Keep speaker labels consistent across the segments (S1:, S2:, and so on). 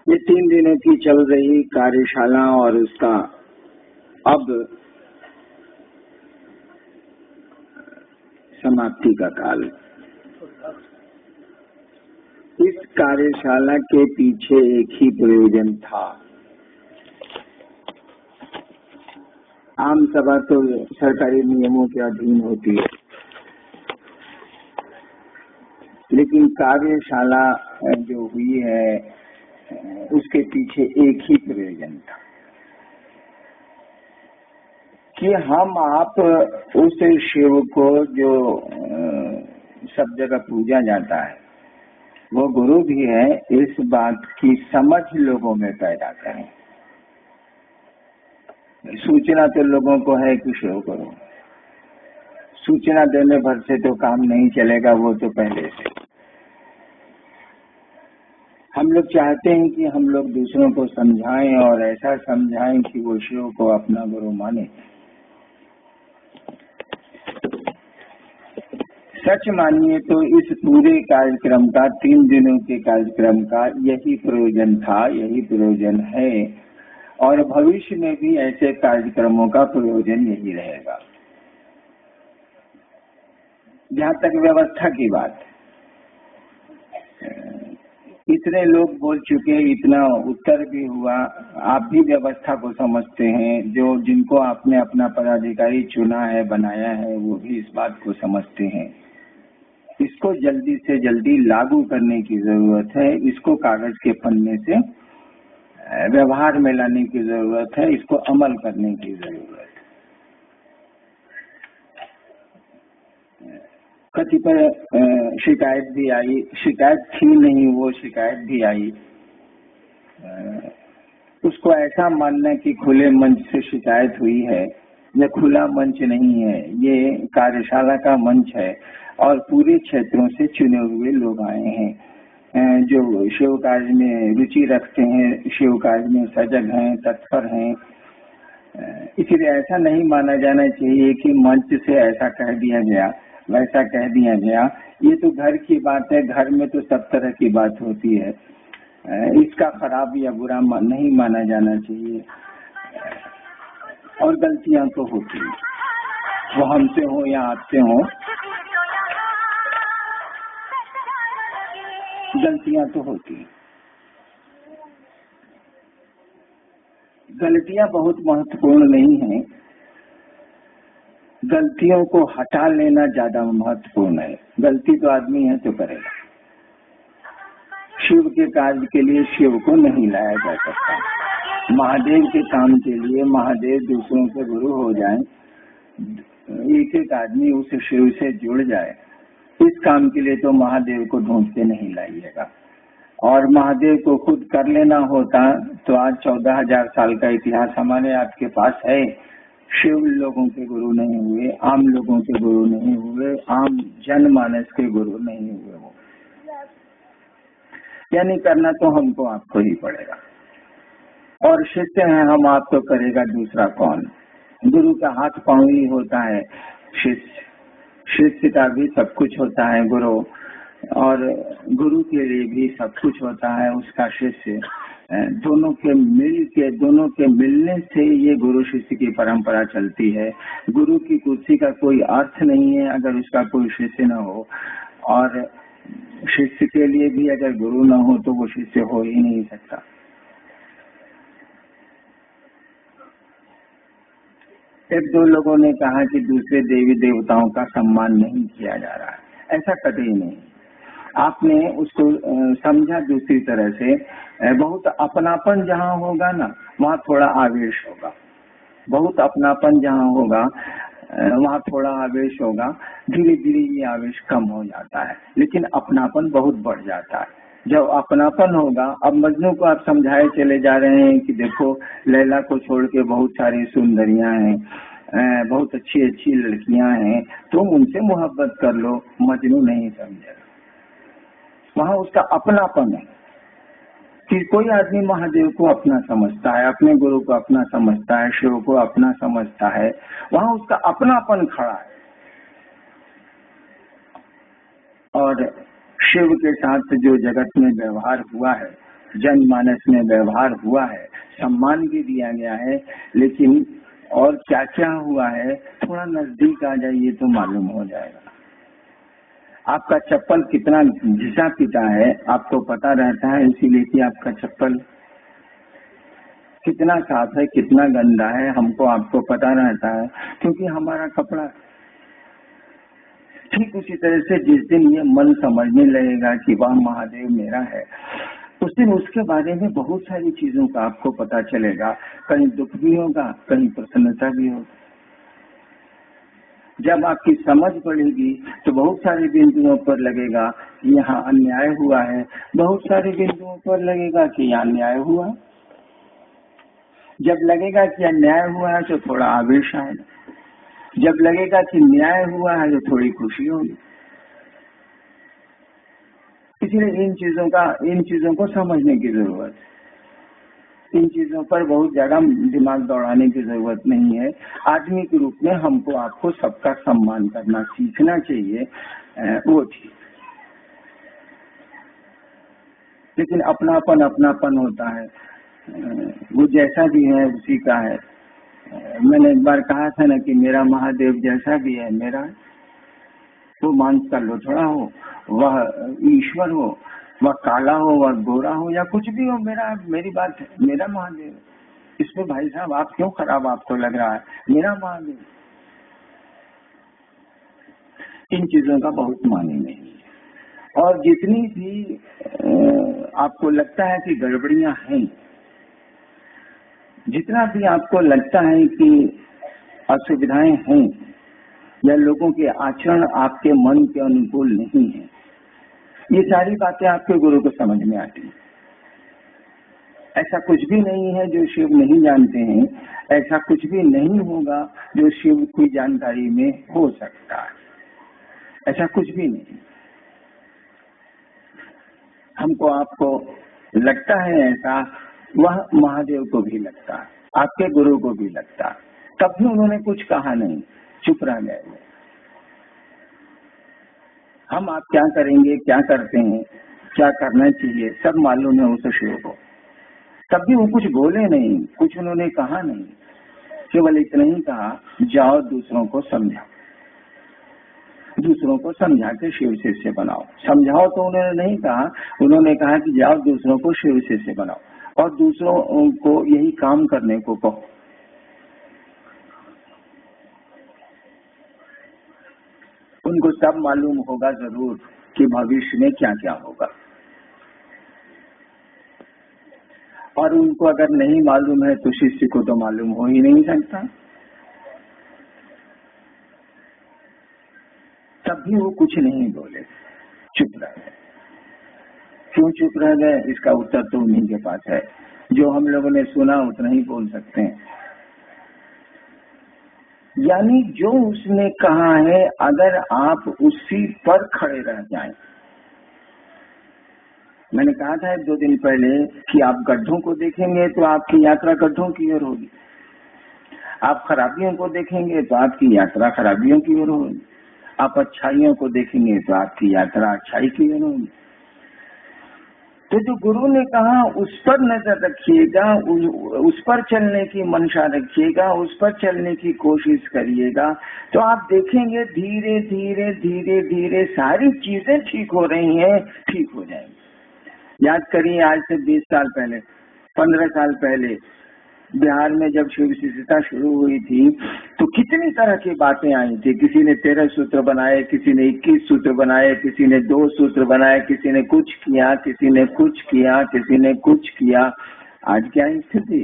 S1: ये 3 दिनों की चल रही कार्यशाला और उसका अब समाप्ति का काल। इस कार्यशाला के पीछे एक ही प्रयोजन था। आम सभा तो सरकारी नियमों के अधीन होती है, लेकिन कार्यशाला जो हुई है उसके पीछे एक ही प्रयोजन था कि हम आप उस शिव को जो सब जगह पूजा जाता है, वो गुरु भी है, इस बात की समझ लोगों में पैदा करें। सूचना तो लोगों को है कि शिव करो, सूचना देने भर से तो काम नहीं चलेगा, वो तो पहले से। हम लोग चाहते हैं कि हम लोग दूसरों को समझाएं और ऐसा समझाएं कि वो शिव को अपना गुरु माने। सच मानिए तो इस पूरे कार्यक्रम का, 3 दिनों के कार्यक्रम का यही प्रयोजन था, यही प्रयोजन है और भविष्य में भी ऐसे कार्यक्रमों का प्रयोजन यही रहेगा। जहाँ तक व्यवस्था की बात, इतने लोग बोल चुके, इतना उत्तर भी हुआ, आप भी व्यवस्था को समझते हैं, जो जिनको आपने अपना पदाधिकारी चुना है, बनाया है, वो भी इस बात को समझते हैं। इसको जल्दी से जल्दी लागू करने की जरूरत है, इसको कागज के पन्ने से व्यवहार में लाने की जरूरत है, इसको अमल करने की जरूरत है। कतिपय शिकायत भी आई, शिकायत थी नहीं, वो शिकायत भी आई। उसको ऐसा मानना कि खुले मंच से शिकायत हुई है, यह खुला मंच नहीं है, ये कार्यशाला का मंच है और पूरे क्षेत्रों से चुने हुए लोग आए हैं जो शिव कार्य में रुचि रखते हैं, शिव कार्य में सजग हैं, तत्पर हैं। इसलिए ऐसा नहीं माना जाना चाहिए कि मंच से ऐसा कह दिया गया, वैसा कह दिया गया। ये तो घर की बात है, घर में तो सब तरह की बात होती है, इसका खराब या बुरा नहीं माना जाना चाहिए। और गलतियां तो होती हैं, वो हमसे हो या आपसे हो, गलतियां तो होती हैं। गलतियां बहुत महत्वपूर्ण नहीं है, गलतियों को हटा लेना ज्यादा महत्वपूर्ण है। गलती तो आदमी है तो करेगा। शिव के कार्य के लिए शिव को नहीं लाया जा सकता। महादेव के काम के लिए महादेव दूसरों के गुरु हो जाए, एक एक आदमी उस शिव से जुड़ जाए, इस काम के लिए तो महादेव को ढूंढ के नहीं लाइएगा। और महादेव को खुद कर लेना होता तो आज 14,000 साल का इतिहास हमारे आपके पास है। शिव लोगों के गुरु नहीं हुए, आम लोगों के गुरु नहीं हुए, आम जनमानस के गुरु नहीं हुए। वो यानी करना तो हमको आपको ही पड़ेगा। और शिष्य हैं हम, आप तो करेगा दूसरा कौन। गुरु का हाथ पांव ही होता है, शिष्य का भी सब कुछ होता है गुरु, और गुरु के लिए भी सब कुछ होता है उसका शिष्य। दोनों के मिलने से ये गुरु शिष्य की परंपरा चलती है। गुरु की कुर्सी का कोई अर्थ नहीं है अगर उसका कोई शिष्य न हो, और शिष्य के लिए भी अगर गुरु न हो तो वो शिष्य हो ही नहीं सकता। एक दो लोगों ने कहा कि दूसरे देवी देवताओं का सम्मान नहीं किया जा रहा है। ऐसा कतई नहीं, आपने उसको समझा दूसरी तरह से। बहुत अपनापन जहाँ होगा ना, वहाँ थोड़ा आवेश होगा। बहुत अपनापन जहाँ होगा वहाँ थोड़ा आवेश होगा। धीरे धीरे ये आवेश कम हो जाता है, लेकिन अपनापन बहुत बढ़ जाता है जब अपनापन होगा। अब मजनू को आप समझाए चले जा रहे हैं कि देखो लैला को छोड़ के बहुत सारी सुंदरियां हैं, बहुत अच्छी अच्छी लड़कियां हैं, तुम उनसे मोहब्बत कर लो। मजनू नहीं समझेगा, वहाँ उसका अपनापन है। कि कोई आदमी महादेव को अपना समझता है, अपने गुरु को अपना समझता है, शिव को अपना समझता है, वहाँ उसका अपनापन खड़ा है। और शिव के साथ जो जगत में व्यवहार हुआ है, जनमानस में व्यवहार हुआ है, सम्मान भी दिया गया है, लेकिन और क्या क्या हुआ है थोड़ा नजदीक आ जाइए तो मालूम हो जाएगा। आपका चप्पल कितना घिसा पिटा है आपको पता रहता है, इसीलिए कि आपका चप्पल कितना साफ है कितना गंदा है हमको आपको पता रहता है, क्योंकि हमारा कपड़ा। ठीक उसी तरह से जिस दिन ये मन समझने लगेगा कि वह महादेव मेरा है, उस दिन उसके बारे में बहुत सारी चीजों का आपको पता चलेगा। कहीं दुख भी होगा, कहीं प्रसन्नता भी होगी। जब आपकी समझ बढ़ेगी तो बहुत सारे बिंदुओं पर लगेगा कि यहाँ अन्याय हुआ है, बहुत सारे बिंदुओं पर लगेगा कि यहाँ न्याय हुआ। जब लगेगा कि अन्याय हुआ है तो थोड़ा आवेश आएगा, जब लगेगा कि न्याय हुआ है तो थोड़ी खुशी होगी। इसलिए इन चीजों को समझने की जरूरत है। इन चीजों पर बहुत ज्यादा दिमाग दौड़ाने की जरूरत नहीं है। आदमी के रूप में हमको आपको सबका सम्मान करना सीखना चाहिए, वो ठीक। लेकिन अपनापन होता है, वो जैसा भी है उसी का है। मैंने एक बार कहा था ना कि मेरा महादेव जैसा भी है मेरा, वो मांस का लोथड़ा हो, वह ईश्वर हो, वह काला हो, वह गोरा हो या कुछ भी हो, मेरी बात है, मेरा महादेव। इसमें भाई साहब आप क्यों खराब आपको लग रहा है? मेरा महादेव। इन चीजों का बहुत माने नहीं है। और जितनी भी आपको लगता है कि गड़बड़ियां हैं, जितना भी आपको लगता है कि असुविधाएं हैं या लोगों के आचरण आपके मन के अनुकूल नहीं है, ये सारी बातें आपके गुरु को समझ में आती हैं। ऐसा कुछ भी नहीं है जो शिव नहीं जानते हैं, ऐसा कुछ भी नहीं होगा जो शिव की जानकारी में हो सकता है, ऐसा कुछ भी नहीं। हमको आपको लगता है ऐसा, वह महादेव को भी लगता है, आपके गुरु को भी लगता है। तब भी उन्होंने कुछ कहा नहीं, चुप रह गए। हम आप क्या करेंगे, क्या करते हैं, क्या करना चाहिए, सब मालूम है उस शिव को। तब भी वो कुछ बोले नहीं, कुछ उन्होंने कहा नहीं, केवल इतना ही कहा, जाओ दूसरों को समझाओ, दूसरों को समझा के शिव शिष्य बनाओ। समझाओ तो उन्होंने नहीं कहा, उन्होंने कहा कि जाओ दूसरों को शिव शिष्य बनाओ और दूसरों को यही काम करने को कहो। उनको सब मालूम होगा जरूर कि भविष्य में क्या क्या होगा, और उनको अगर नहीं मालूम है तो शिष्य को तो मालूम हो ही नहीं सकता। तब भी वो कुछ नहीं बोले, चुप रह गए। क्यों चुप रह गए, इसका उत्तर तो उन्हीं के पास है। जो हम लोगों ने सुना उतना ही बोल सकते हैं। यानी जो उसने कहा है, अगर आप उसी पर खड़े रह जाएं। मैंने कहा था 2 दिन पहले कि आप गड्ढों को देखेंगे तो आपकी यात्रा गड्ढों की ओर होगी, आप खराबियों को देखेंगे तो आपकी यात्रा खराबियों की ओर होगी, आप अच्छाइयों को देखेंगे तो आपकी यात्रा अच्छाई की ओर होगी। तो जो गुरु ने कहा उस पर नजर रखिएगा, उस पर चलने की मंशा रखिएगा, उस पर चलने की कोशिश करिएगा, तो आप देखेंगे धीरे धीरे धीरे धीरे सारी चीजें ठीक हो रही हैं, ठीक हो जाएंगी। याद करिए, आज से 20 साल पहले, 15 साल पहले बिहार में जब शिव शिष्यता शुरू हुई थी तो कितनी तरह की बातें आई थी। किसी ने 13 सूत्र बनाए, किसी ने 21 सूत्र बनाए, किसी ने 2 सूत्र बनाए, किसी ने कुछ किया, किसी ने कुछ किया, किसी ने कुछ किया। आज क्या स्थिति?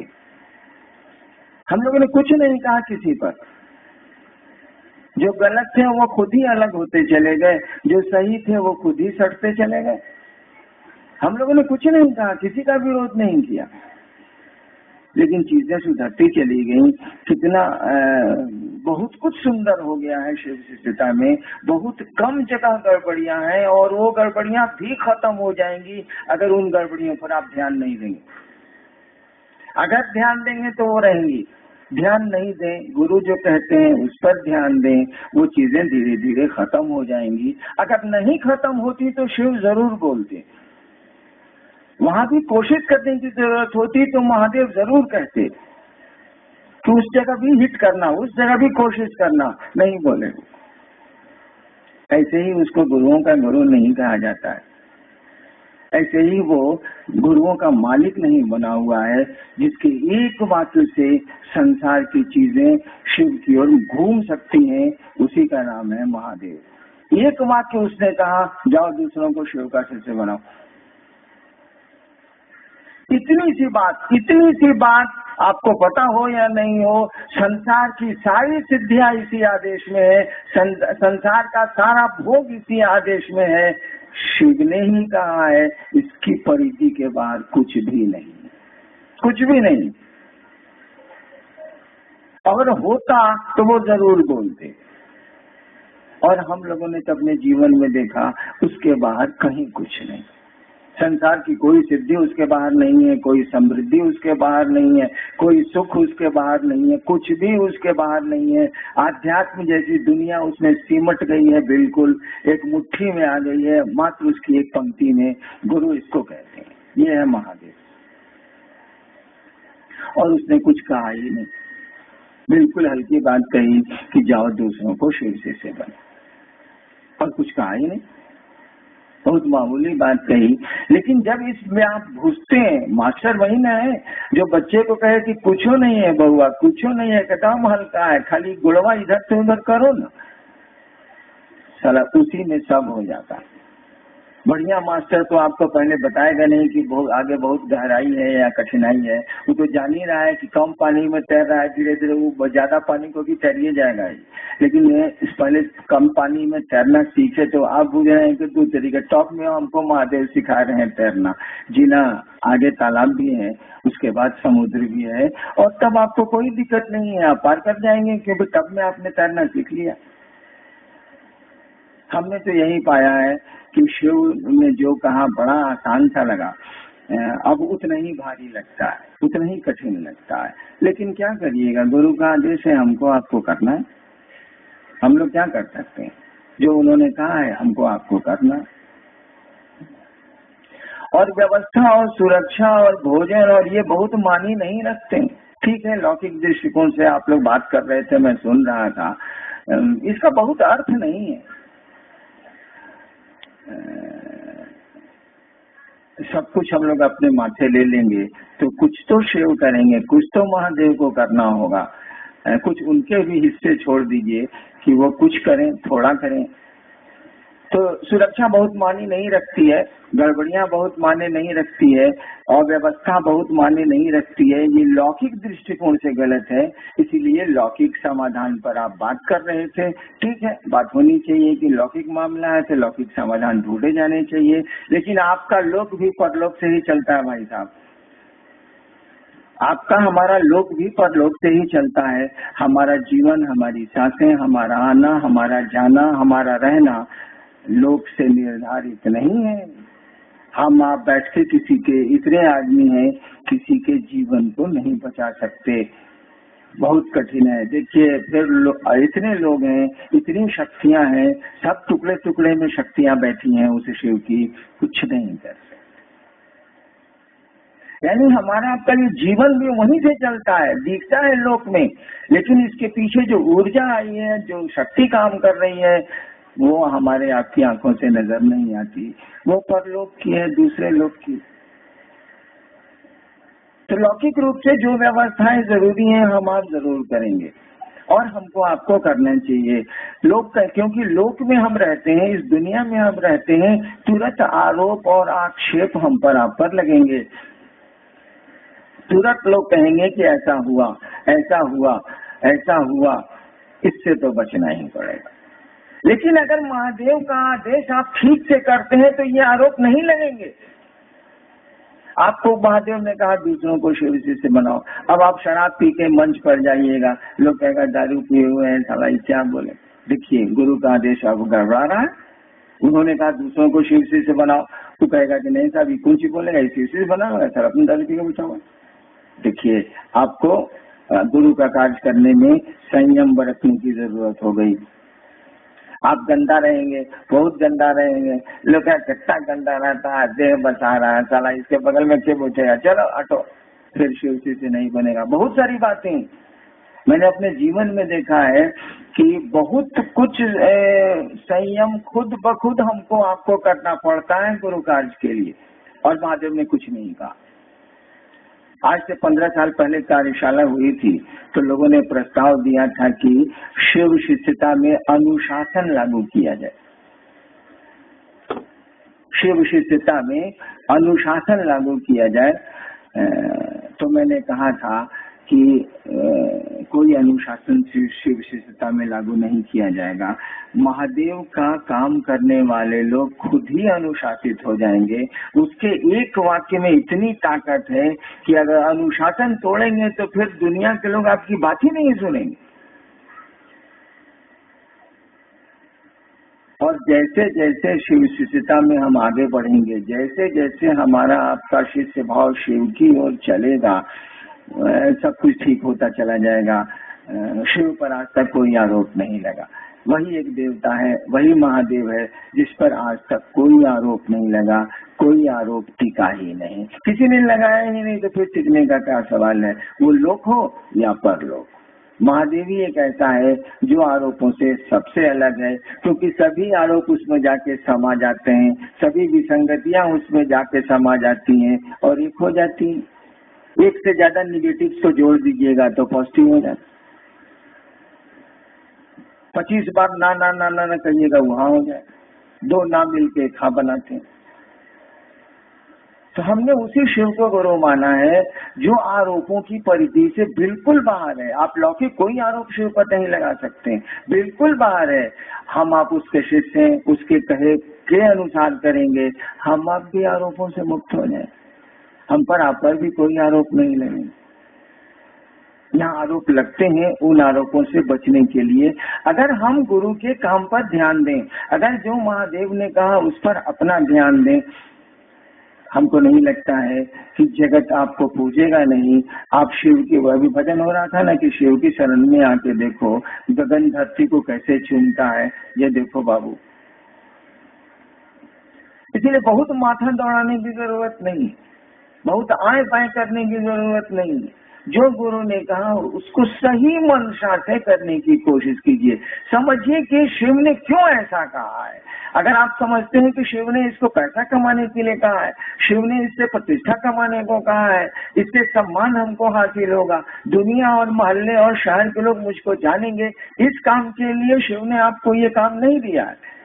S1: हम लोगों ने कुछ नहीं कहा किसी पर। जो गलत थे वो खुद ही अलग होते चले गए, जो सही थे वो खुद ही सटते चले गए। हम लोगों ने कुछ नहीं कहा, किसी का विरोध नहीं किया, लेकिन चीजें सुधरती चली गई। कितना बहुत कुछ सुंदर हो गया है शिव शिष्यता में। बहुत कम जगह गड़बड़ियां हैं और वो गड़बड़ियां भी खत्म हो जाएंगी अगर उन गड़बड़ियों पर आप ध्यान नहीं देंगे। अगर ध्यान देंगे तो वो रहेंगी, ध्यान नहीं दें, गुरु जो कहते हैं उस पर ध्यान दें, वो चीजें धीरे धीरे खत्म हो जाएंगी। अगर नहीं खत्म होती तो शिव जरूर बोलते, वहां भी कोशिश करने की जरूरत होती तो महादेव जरूर कहते कि उस जगह भी हिट करना, उस जगह भी कोशिश करना, नहीं बोले। ऐसे ही उसको गुरुओं का गुरु नहीं कहा जाता है, ऐसे ही वो गुरुओं का मालिक नहीं बना हुआ है, जिसके एक वाक्य से संसार की चीजें शिव की ओर घूम सकती हैं, उसी का नाम है महादेव। एक वाक्य उसने कहा, जाओ दूसरों को शिव का शिष्य बनाओ। इतनी सी बात आपको पता हो या नहीं हो, संसार की सारी सिद्धियां इसी आदेश में है, संसार का सारा भोग इसी आदेश में है। शिव ने ही कहा है, इसकी परिधि के बाहर कुछ भी नहीं, कुछ भी नहीं। अगर होता तो वो जरूर बोलते, और हम लोगों ने तो अपने जीवन में देखा उसके बाहर कहीं कुछ नहीं। संसार की कोई सिद्धि उसके बाहर नहीं है, कोई समृद्धि उसके बाहर नहीं है, कोई सुख उसके बाहर नहीं है, कुछ भी उसके बाहर नहीं है। आध्यात्म जैसी दुनिया उसमें सिमट गई है, बिल्कुल एक मुट्ठी में आ गई है, मात्र उसकी एक पंक्ति में गुरु इसको कहते हैं, ये है महादेव। और उसने कुछ कहा ही नहीं, बिल्कुल हल्की बात कही कि जाओ दूसरों को शिव से बनो, और कुछ कहा ही नहीं, बहुत मामूली बात कही। लेकिन जब इसमें आप घुसते हैं, मास्टर वही ना है जो बच्चे को कहे कि कुछ नहीं है बहुआ, कुछ नहीं है, कदम हल्का है, खाली गुड़वा इधर से उधर करो ना, साला उसी में सब हो जाता है। बढ़िया मास्टर तो आपको पहले बताएगा नहीं कि आगे बहुत गहराई है या कठिनाई है, वो तो जान ही रहा है कि कम पानी में तैर रहा है, धीरे धीरे वो ज्यादा पानी को भी तैरिए जाएगा ही। लेकिन इस पहले कम पानी में तैरना सीखे तो आप बुझ रहे हैं कि दो तरीके, टॉप में हमको महादेव सिखा रहे हैं तैरना, जीना, आगे तालाब भी है, उसके बाद समुद्र भी है, और तब आपको कोई दिक्कत नहीं है, आप पार कर जाएंगे, क्योंकि तब में आपने तैरना सीख लिया। हमने तो यही पाया है कि शिव ने जो कहा बड़ा आसान सा लगा, अब उतना ही भारी लगता है, उतना ही कठिन लगता है। लेकिन क्या करिएगा, गुरु का आदेश है, हमको आपको करना है, हम लोग क्या कर सकते हैं, जो उन्होंने कहा है हमको आपको करना है। और व्यवस्था और सुरक्षा और भोजन और ये बहुत मानी नहीं रखते। ठीक है, लौकिक दृष्टिकोण से आप लोग बात कर रहे थे, मैं सुन रहा था, इसका बहुत अर्थ नहीं है। सब कुछ हम लोग अपने माथे ले लेंगे तो कुछ तो शिव करेंगे, कुछ तो महादेव को करना होगा, कुछ उनके भी हिस्से छोड़ दीजिए कि वो कुछ करें, थोड़ा करें। तो सुरक्षा बहुत मानी नहीं रखती है, गड़बड़ियां बहुत माने नहीं रखती है, और व्यवस्था बहुत माने नहीं रखती है। ये लौकिक दृष्टिकोण से गलत है, इसीलिए लौकिक समाधान पर आप बात कर रहे थे। ठीक है, बात होनी चाहिए कि लौकिक मामला है तो लौकिक समाधान ढूंढे जाने चाहिए, लेकिन आपका लोक भी परलोक से ही चलता है भाई साहब, आपका हमारा लोक भी परलोक से ही चलता है। हमारा जीवन, हमारी सांसें, हमारा आना, हमारा जाना, हमारा रहना लोक से निर्धारित नहीं है। हम आप बैठ के किसी के, इतने आदमी हैं, किसी के जीवन को नहीं बचा सकते, बहुत कठिन है। देखिए फिर इतने लोग हैं, इतनी शक्तियां हैं, सब टुकड़े टुकड़े में शक्तियां बैठी हैं उस शिव की, कुछ नहीं कर सकते। यानी हमारा आपका ये जीवन भी वहीं से चलता है, दिखता है लोक में, लेकिन इसके पीछे जो ऊर्जा आई है, जो शक्ति काम कर रही है, वो हमारे आपकी आंखों से नजर नहीं आती, वो परलोक की है, दूसरे लोक की। तो लौकिक रूप से जो व्यवस्थाएं जरूरी हैं हम आप जरूर करेंगे, और हमको आपको करना चाहिए। लोग, क्योंकि लोक में हम रहते हैं, इस दुनिया में हम रहते हैं, तुरंत आरोप और आक्षेप हम पर आप पर लगेंगे। तुरंत लोग कहेंगे कि ऐसा हुआ, ऐसा हुआ, ऐसा हुआ, इससे तो बचना ही पड़ेगा। लेकिन अगर महादेव का आदेश आप ठीक से करते हैं तो ये आरोप नहीं लगेंगे। आपको महादेव ने कहा दूसरों को शिव से बनाओ, अब आप शराब पी के मंच पर जाइएगा, लोग कहेगा दारू पिए हुए हैं, साला क्या बोले। देखिए, गुरु का आदेश आपको गड़बड़ा रहा है। उन्होंने कहा दूसरों को शिव से बनाओ, तो कहेगा कि नहीं साहब, कौन सी बोलेगा, शिव से बनाओ, सर अपनी दारू पी के बिठाओ। देखिए, आपको गुरु का कार्य करने में संयम बरतने की जरूरत हो गई। आप गंदा रहेंगे, बहुत गंदा रहेंगे, लोग कितना गंदा रहता है, देह बचा रहा है, साला इसके बगल में क्यों बैठेगा, चलो हटो, फिर शिव से नहीं बनेगा। बहुत सारी बातें मैंने अपने जीवन में देखा है कि बहुत कुछ संयम खुद ब खुद हमको आपको करना पड़ता है गुरु कार्य के लिए, और महादेव ने कुछ नहीं कहा। आज से 15 साल पहले कार्यशाला हुई थी तो लोगों ने प्रस्ताव दिया था कि शिव शिष्यता में अनुशासन लागू किया जाए। शिव शिष्यता में अनुशासन लागू किया जाए। तो मैंने कहा था कि कोई अनुशासन शिव शिष्यता में लागू नहीं किया जाएगा। महादेव का काम करने वाले लोग खुद ही अनुशासित हो जाएंगे। उसके एक वाक्य में इतनी ताकत है कि अगर अनुशासन तोड़ेंगे तो फिर दुनिया के लोग आपकी बात ही नहीं सुनेंगे। और जैसे जैसे शिव शिष्यता में हम आगे बढ़ेंगे, जैसे जैसे हमारा आपका शिष्य भाव शिव की ओर चलेगा, सब कुछ ठीक होता चला जाएगा। शिव पर आज तक कोई आरोप नहीं लगा। वही एक देवता है, वही महादेव है जिस पर आज तक कोई आरोप नहीं लगा, कोई आरोप टिका ही नहीं। किसी ने लगाया ही नहीं तो फिर टिकने का क्या सवाल है, वो लोक हो या परलोक। महादेव ही एक ऐसा है जो आरोपों से सबसे अलग है, क्योंकि सभी आरोप उसमें जाके समा जाते हैं, सभी विसंगतियां उसमें जाके समा जाती हैं और एक हो जाती है। एक से ज्यादा निगेटिव तो जोड़ दीजिएगा तो पॉजिटिव हो जाए। 25 बार ना ना ना ना ना कहिएगा वहां हो जाए। दो ना मिलके एक हाँ बनाते हैं। तो हमने उसी शिव को गुरु माना है जो आरोपों की परिधि से बिल्कुल बाहर है। आप लौकिक कोई आरोप शिव पर नहीं लगा सकते, बिल्कुल बाहर है। हम आप उसके शिष्य हैं, उसके कहे के अनुसार करेंगे, हम आप भी आरोपों से मुक्त हो जाए। हम पर आप पर भी कोई आरोप नहीं लगेंगे। यहाँ आरोप लगते हैं उन आरोपों से बचने के लिए अगर हम गुरु के काम पर ध्यान दें, अगर जो महादेव ने कहा उस पर अपना ध्यान दें। हमको नहीं लगता है कि जगत आपको पूजेगा नहीं। आप शिव के, वह भी भजन हो रहा था ना कि शिव की शरण में आके देखो गगन धरती को कैसे चूमता है, ये देखो बाबू। इसलिए बहुत माथा दौड़ाने की जरूरत नहीं, बहुत आए बाएं करने की जरूरत नहीं। जो गुरु ने कहा उसको सही मंशा से करने की कोशिश कीजिए। समझिए कि शिव ने क्यों ऐसा कहा है। अगर आप समझते हैं कि शिव ने इसको पैसा कमाने के लिए कहा है, शिव ने इससे प्रतिष्ठा कमाने को कहा है, इससे सम्मान हमको हासिल होगा, दुनिया और मोहल्ले और शहर के लोग मुझको जानेंगे, इस काम के लिए शिव ने आपको ये काम नहीं दिया है।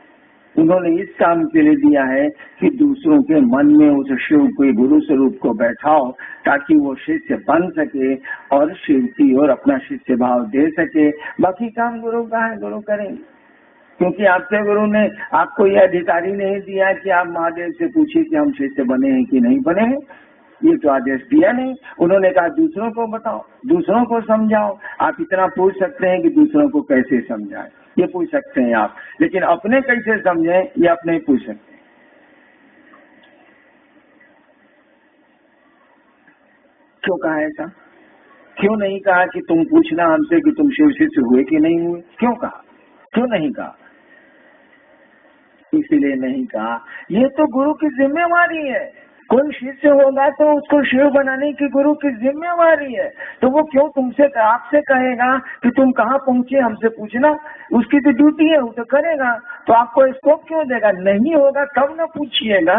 S1: उन्होंने इस काम के लिए दिया है कि दूसरों के मन में उस शिव के गुरु स्वरूप को बैठाओ ताकि वो शिष्य बन सके और शिव की ओर अपना शिष्य भाव दे सके। बाकी काम गुरु का है, गुरु करेंगे। क्योंकि आपके गुरु ने आपको यह अधिकारी नहीं दिया कि आप महादेव से पूछिए कि हम शिष्य बने हैं कि नहीं बने हैं, ये तो आदेश दिया नहीं। उन्होंने कहा दूसरों को बताओ, दूसरों को समझाओ। आप इतना पूछ सकते हैं कि दूसरों को कैसे समझाएं, ये पूछ सकते हैं आप, लेकिन अपने कैसे समझें ये अपने पूछ सकते हैं। क्यों कहा ऐसा? क्यों नहीं कहा कि तुम पूछना हमसे कि तुम शिव शिष्य हुए कि नहीं हुए? क्यों कहा? क्यों नहीं कहा? इसलिए नहीं कहा, ये तो गुरु की जिम्मेवारी है। कोई शिष्य होगा तो उसको शिव बनाने की गुरु की जिम्मेवारी है। तो वो क्यों तुमसे, आपसे कहेगा कि तुम कहाँ पहुंचे, हमसे पूछना? उसकी तो ड्यूटी है, वो तो करेगा। तो आपको स्कोप क्यों देगा? नहीं होगा तब न पूछिएगा।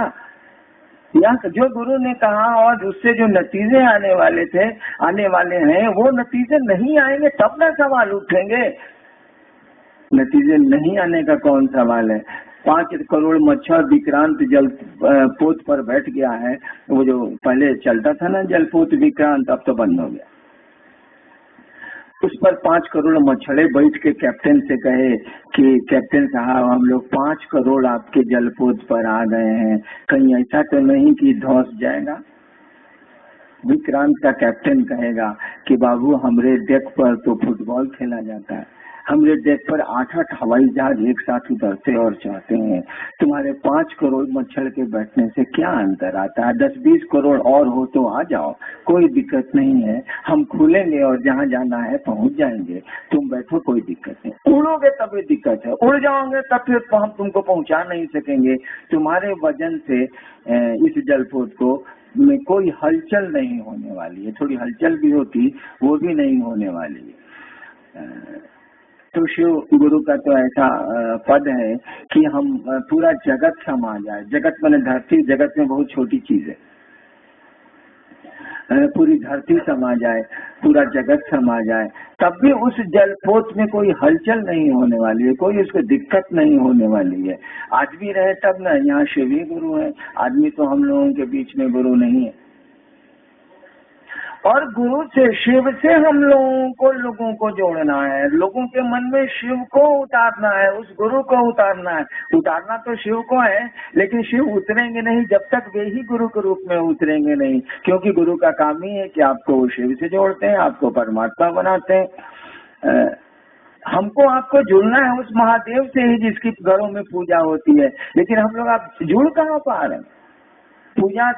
S1: या जो गुरु ने कहा और उससे जो नतीजे आने वाले थे, आने वाले हैं, वो नतीजे नहीं आएंगे तब ना सवाल उठेंगे। नतीजे नहीं आने का कौन सवाल है? 5 करोड़ मच्छर विक्रांत जल पोत पर बैठ गया है। वो जो पहले चलता था ना जलपोत विक्रांत, अब तो बंद हो गया। उस पर 5 करोड़ मच्छरे बैठ के कैप्टन से कहे कि कैप्टन साहब हम लोग 5 करोड़ आपके जलपोत पर आ गए हैं, कहीं ऐसा तो नहीं कि धौस जाएगा? विक्रांत का कैप्टन कहेगा कि बाबू हमरे डेक पर तो फुटबॉल खेला जाता है, हमरे देश पर 8-8 हवाई जहाज एक साथ उतरते और चढ़ते हैं। तुम्हारे 5 करोड़ मच्छर के बैठने से क्या अंतर आता है? 10-20 करोड़ और हो तो आ जाओ, कोई दिक्कत नहीं है। हम खुलेंगे और जहाँ जाना है पहुँच जाएंगे। तुम बैठो, कोई दिक्कत नहीं। उड़ोगे तभी दिक्कत है, उड़ जाओगे तब फिर हम तुमको पहुँचा नहीं सकेंगे। तुम्हारे वजन से इस जलपोत को में कोई हलचल नहीं होने वाली है। थोड़ी हलचल भी होती, वो भी नहीं होने वाली है। तो शिव गुरु का तो ऐसा पद है कि हम पूरा जगत समा जाए। जगत माने धरती, जगत में बहुत छोटी चीज है। पूरी धरती समा जाए, पूरा जगत समा जाए, तब भी उस जलपोत में कोई हलचल नहीं होने वाली है, कोई उसको दिक्कत नहीं होने वाली है। आदमी रहे तब ना, यहाँ शिव ही गुरु है। आदमी तो हम लोगों के बीच में गुरु नहीं है। और गुरु से, शिव से हम लोगों को जोड़ना है। लोगों के मन में शिव को उतारना है, उस गुरु को उतारना है। उतारना तो शिव को है, लेकिन शिव उतरेंगे नहीं जब तक वे ही गुरु के रूप में उतरेंगे नहीं। क्योंकि गुरु का काम ही है कि आपको शिव से जोड़ते हैं, आपको परमात्मा बनाते हैं। हमको आपको जुड़ना है उस महादेव से ही जिसकी घरों में पूजा होती है। लेकिन हम लोग आप जुड़ कहाँ पा रहे हैं? पूजा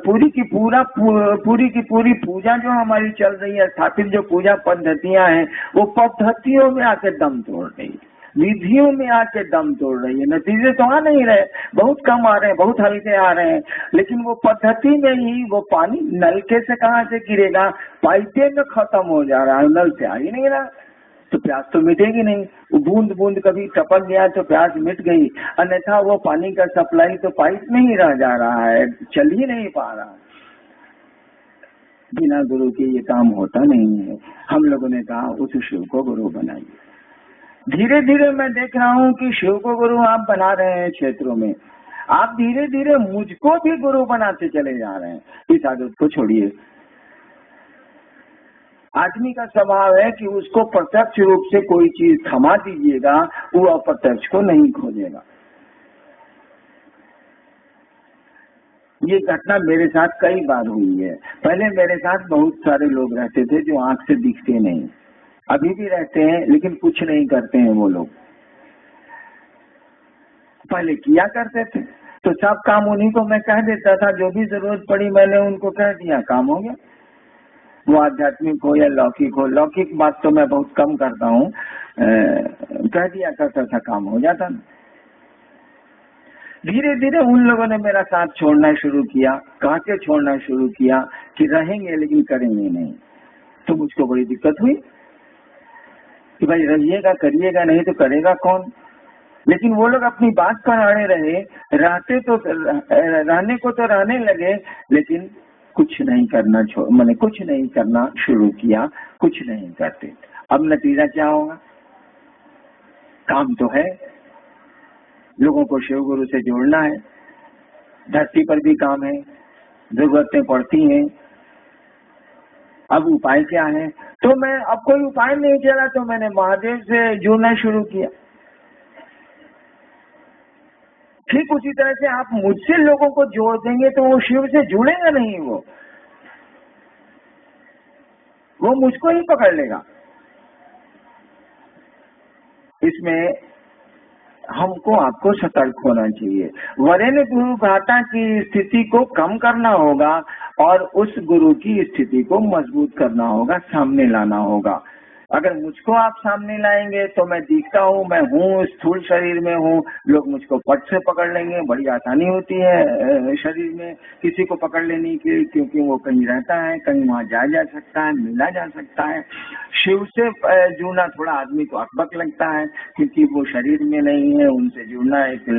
S1: पूरी की पूरी पूजा जो हमारी चल रही है, स्थापित जो पूजा पद्धतियां हैं, वो पद्धतियों में आके दम तोड़ रही है, विधियों में आके दम तोड़ रही है। नतीजे तो आ नहीं रहे, बहुत कम आ रहे हैं, बहुत हल्के आ रहे हैं, लेकिन वो पद्धति में ही वो पानी नलके से कहाँ से गिरेगा, पाइपे में खत्म हो जा रहा है, नल से आ ही नहीं रहा, तो प्यास तो मिटेगी नहीं। बूंद बूंद कभी टपक गया तो प्यास मिट गई, अन्यथा वो पानी का सप्लाई तो पाइप में ही रह जा रहा है, चल ही नहीं पा रहा। बिना गुरु के ये काम होता नहीं है। हम लोगों ने कहा उस शिव को गुरु बनाइए। धीरे धीरे मैं देख रहा हूँ कि शिव को गुरु आप बना रहे हैं क्षेत्रों में। आप धीरे धीरे मुझको भी गुरु बनाते चले जा रहे हैं। इस आदत को छोड़िए। आदमी का स्वभाव है कि उसको प्रत्यक्ष रूप से कोई चीज थमा दीजिएगा, वो अप्रत्यक्ष को नहीं खोजेगा। ये घटना मेरे साथ कई बार हुई है। पहले मेरे साथ बहुत सारे लोग रहते थे जो आंख से दिखते नहीं, अभी भी रहते हैं, लेकिन कुछ नहीं करते हैं वो लोग। पहले किया करते थे तो सब काम उन्हीं को मैं कह देता था, जो भी जरूरत पड़ी मैंने उनको कह दिया, काम हो गया। वो आध्यात्मिक हो या लौकिक हो, लौकिक बात तो मैं बहुत कम करता हूँ, कह दिया करता था, काम हो जाता। धीरे धीरे उन लोगों ने मेरा साथ छोड़ना शुरू किया, कह के छोड़ना शुरू किया कि रहेंगे लेकिन करेंगे नहीं। तो मुझको बड़ी दिक्कत हुई कि भाई रहिएगा करिएगा, नहीं तो करेगा कौन। लेकिन वो लोग अपनी बात पर अड़े रहे, रहते तो रहने को तो रहने लगे, लेकिन कुछ नहीं करना मैंने कुछ नहीं करना शुरू किया, कुछ नहीं करते। अब नतीजा क्या होगा? काम तो है, लोगों को शिव गुरु से जोड़ना है, धरती पर भी काम है, जरूरतें पड़ती हैं। अब उपाय क्या है? तो मैं अब कोई उपाय नहीं चला तो मैंने महादेव से जुड़ना शुरू किया। ठीक उसी तरह से आप मुझसे लोगों को जोड़ देंगे तो वो शिव से जुड़ेगा नहीं, वो मुझको ही पकड़ लेगा। इसमें हमको आपको सतर्क होना चाहिए। वरेण्य गुरु घाटा की स्थिति को कम करना होगा और उस गुरु की स्थिति को मजबूत करना होगा, सामने लाना होगा। अगर मुझको आप सामने लाएंगे तो मैं दिखता हूँ, मैं हूँ, स्थूल शरीर में हूँ, लोग मुझको पट से पकड़ लेंगे। बड़ी आसानी होती है शरीर में किसी को पकड़ लेने की, क्योंकि वो कहीं रहता है, कहीं वहाँ जाया जा सकता है, मिला जा सकता है। शिव से जुड़ना थोड़ा आदमी को अकबक लगता है, क्योंकि वो शरीर में नहीं है, उनसे जुड़ना एक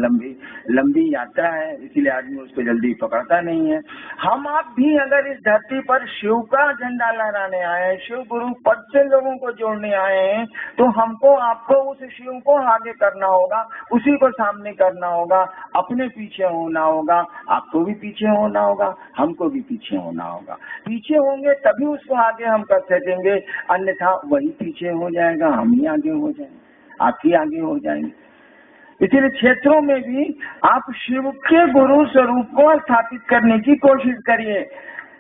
S1: लंबी यात्रा है, इसीलिए आदमी उसको जल्दी पकड़ता नहीं है। हम आप भी अगर इस धरती पर शिव का झंडा लहराने आए, शिव गुरु पद से लोगों को जोड़ने आए हैं, तो हमको आपको उस शिव को आगे करना होगा, उसी को सामने करना होगा, अपने पीछे होना होगा, आपको भी पीछे होना होगा, हमको भी पीछे होना होगा। पीछे होंगे तभी उसको आगे हम कर सकेंगे, अन्यथा वही पीछे हो जाएगा, हम ही आगे हो जाएंगे, आप ही आगे हो जाएंगे। इसीलिए क्षेत्रों में भी आप शिव के गुरु स्वरूप को स्थापित करने की कोशिश करिए।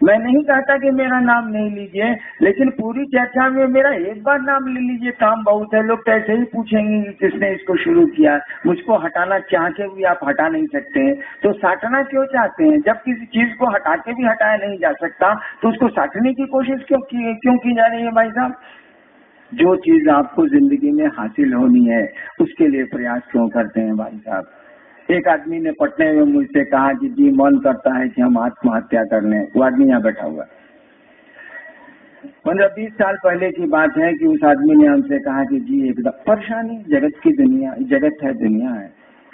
S1: मैं नहीं कहता कि मेरा नाम नहीं लीजिए, लेकिन पूरी चर्चा में मेरा एक बार नाम ले लीजिए, काम बहुत है। लोग तो ऐसे ही पूछेंगे कि किसने इसको शुरू किया। मुझको हटाना चाह के भी आप हटा नहीं सकते हैं, तो साटना क्यों चाहते हैं? जब किसी चीज को हटा के भी हटाया नहीं जा सकता तो उसको साटने की कोशिश क्यों की जा रही है भाई साहब? जो चीज आपको जिंदगी में हासिल होनी है उसके लिए प्रयास क्यों करते हैं भाई साहब? एक आदमी ने पटने में मुझसे कहा कि जी मन करता है कि हम आत्महत्या कर लें। वो आदमी यहाँ बैठा हुआ, 15-20 साल पहले की बात है कि उस आदमी ने हमसे कहा कि जी एकदम परेशानी, जगत की दुनिया, जगत है, दुनिया है,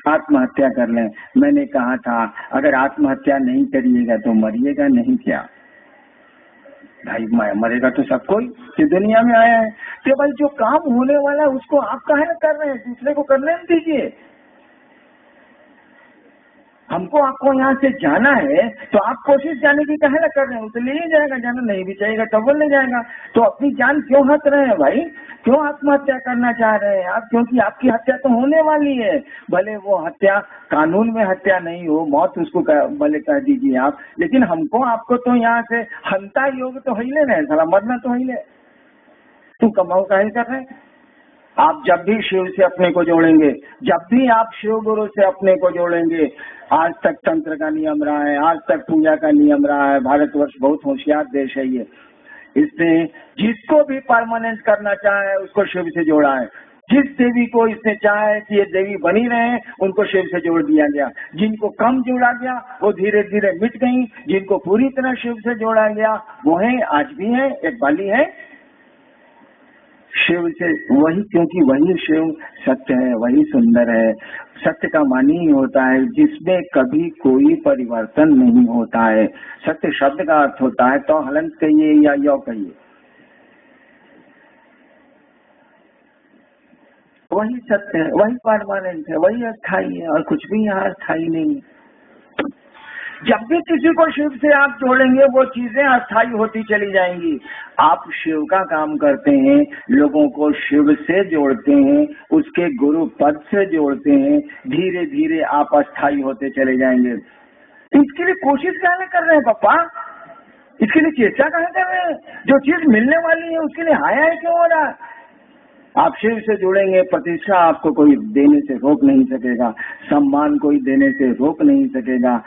S1: आत्महत्या कर लें। मैंने कहा था अगर आत्महत्या नहीं करिएगा तो मरिएगा नहीं क्या? भाई मरेगा तो सब कोई कि दुनिया में आया है। तो भाई जो काम होने वाला है उसको आप काहे कर रहे हैं? दूसरे को करने दीजिए। हमको आपको यहाँ से जाना है तो आप कोशिश जाने की काहे ना कर रहे हैं? तो ले ही जाएगा, जाना नहीं भी चाहिएगा तब वो ले जाएगा। तो अपनी जान क्यों हंस रहे हैं भाई? क्यों आत्महत्या करना चाह रहे हैं आप? क्योंकि आपकी हत्या तो होने वाली है। भले वो हत्या कानून में हत्या नहीं हो, मौत उसको भले कह दीजिए आप, लेकिन हमको आपको तो यहाँ से हंता योग तो ही ले रहे हैं, साला मरना तो ही ले। तू कमाओ काहे कर रहे हैं? आप जब भी शिव से अपने को जोड़ेंगे, जब भी आप शिव गुरु से अपने को जोड़ेंगे, आज तक तंत्र का नियम रहा है, आज तक पूजा का नियम रहा है। भारतवर्ष बहुत होशियार देश है ये। इसने जिसको भी परमानेंट करना चाहे उसको शिव से जोड़ा है। जिस देवी को इसने चाहा है कि ये देवी बनी रहे उनको शिव से जोड़ दिया गया। जिनको कम जोड़ा गया वो धीरे धीरे मिट गई, जिनको पूरी तरह शिव से जोड़ा गया वो है, आज भी है, एक बाली है शिव से। वही, क्योंकि वही शिव सत्य है, वही सुंदर है। सत्य का मानी ही होता है जिसमें कभी कोई परिवर्तन नहीं होता है। सत्य शब्द का अर्थ होता है तो हलंत कहिए या यो कहिए, वही सत्य है, वही परमानेंट है, वही अस्थाई है, और कुछ भी यहाँ अस्थाई नहीं है। जब भी किसी को शिव से आप जोड़ेंगे वो चीजें अस्थायी होती चली जाएंगी। आप शिव का काम करते हैं, लोगों को शिव से जोड़ते हैं, उसके गुरु पद से जोड़ते हैं, धीरे धीरे आप अस्थायी होते चले जाएंगे। इसके लिए कोशिश काहे कर रहे हैं पापा? इसके लिए चेष्टा काहे कर रहे हैं? जो चीज मिलने वाली है उसके लिए हाया है क्यों हो रहा? आप शिव से जुड़ेंगे, प्रतिष्ठा आपको कोई देने से रोक नहीं सकेगा, सम्मान कोई देने से रोक नहीं सकेगा।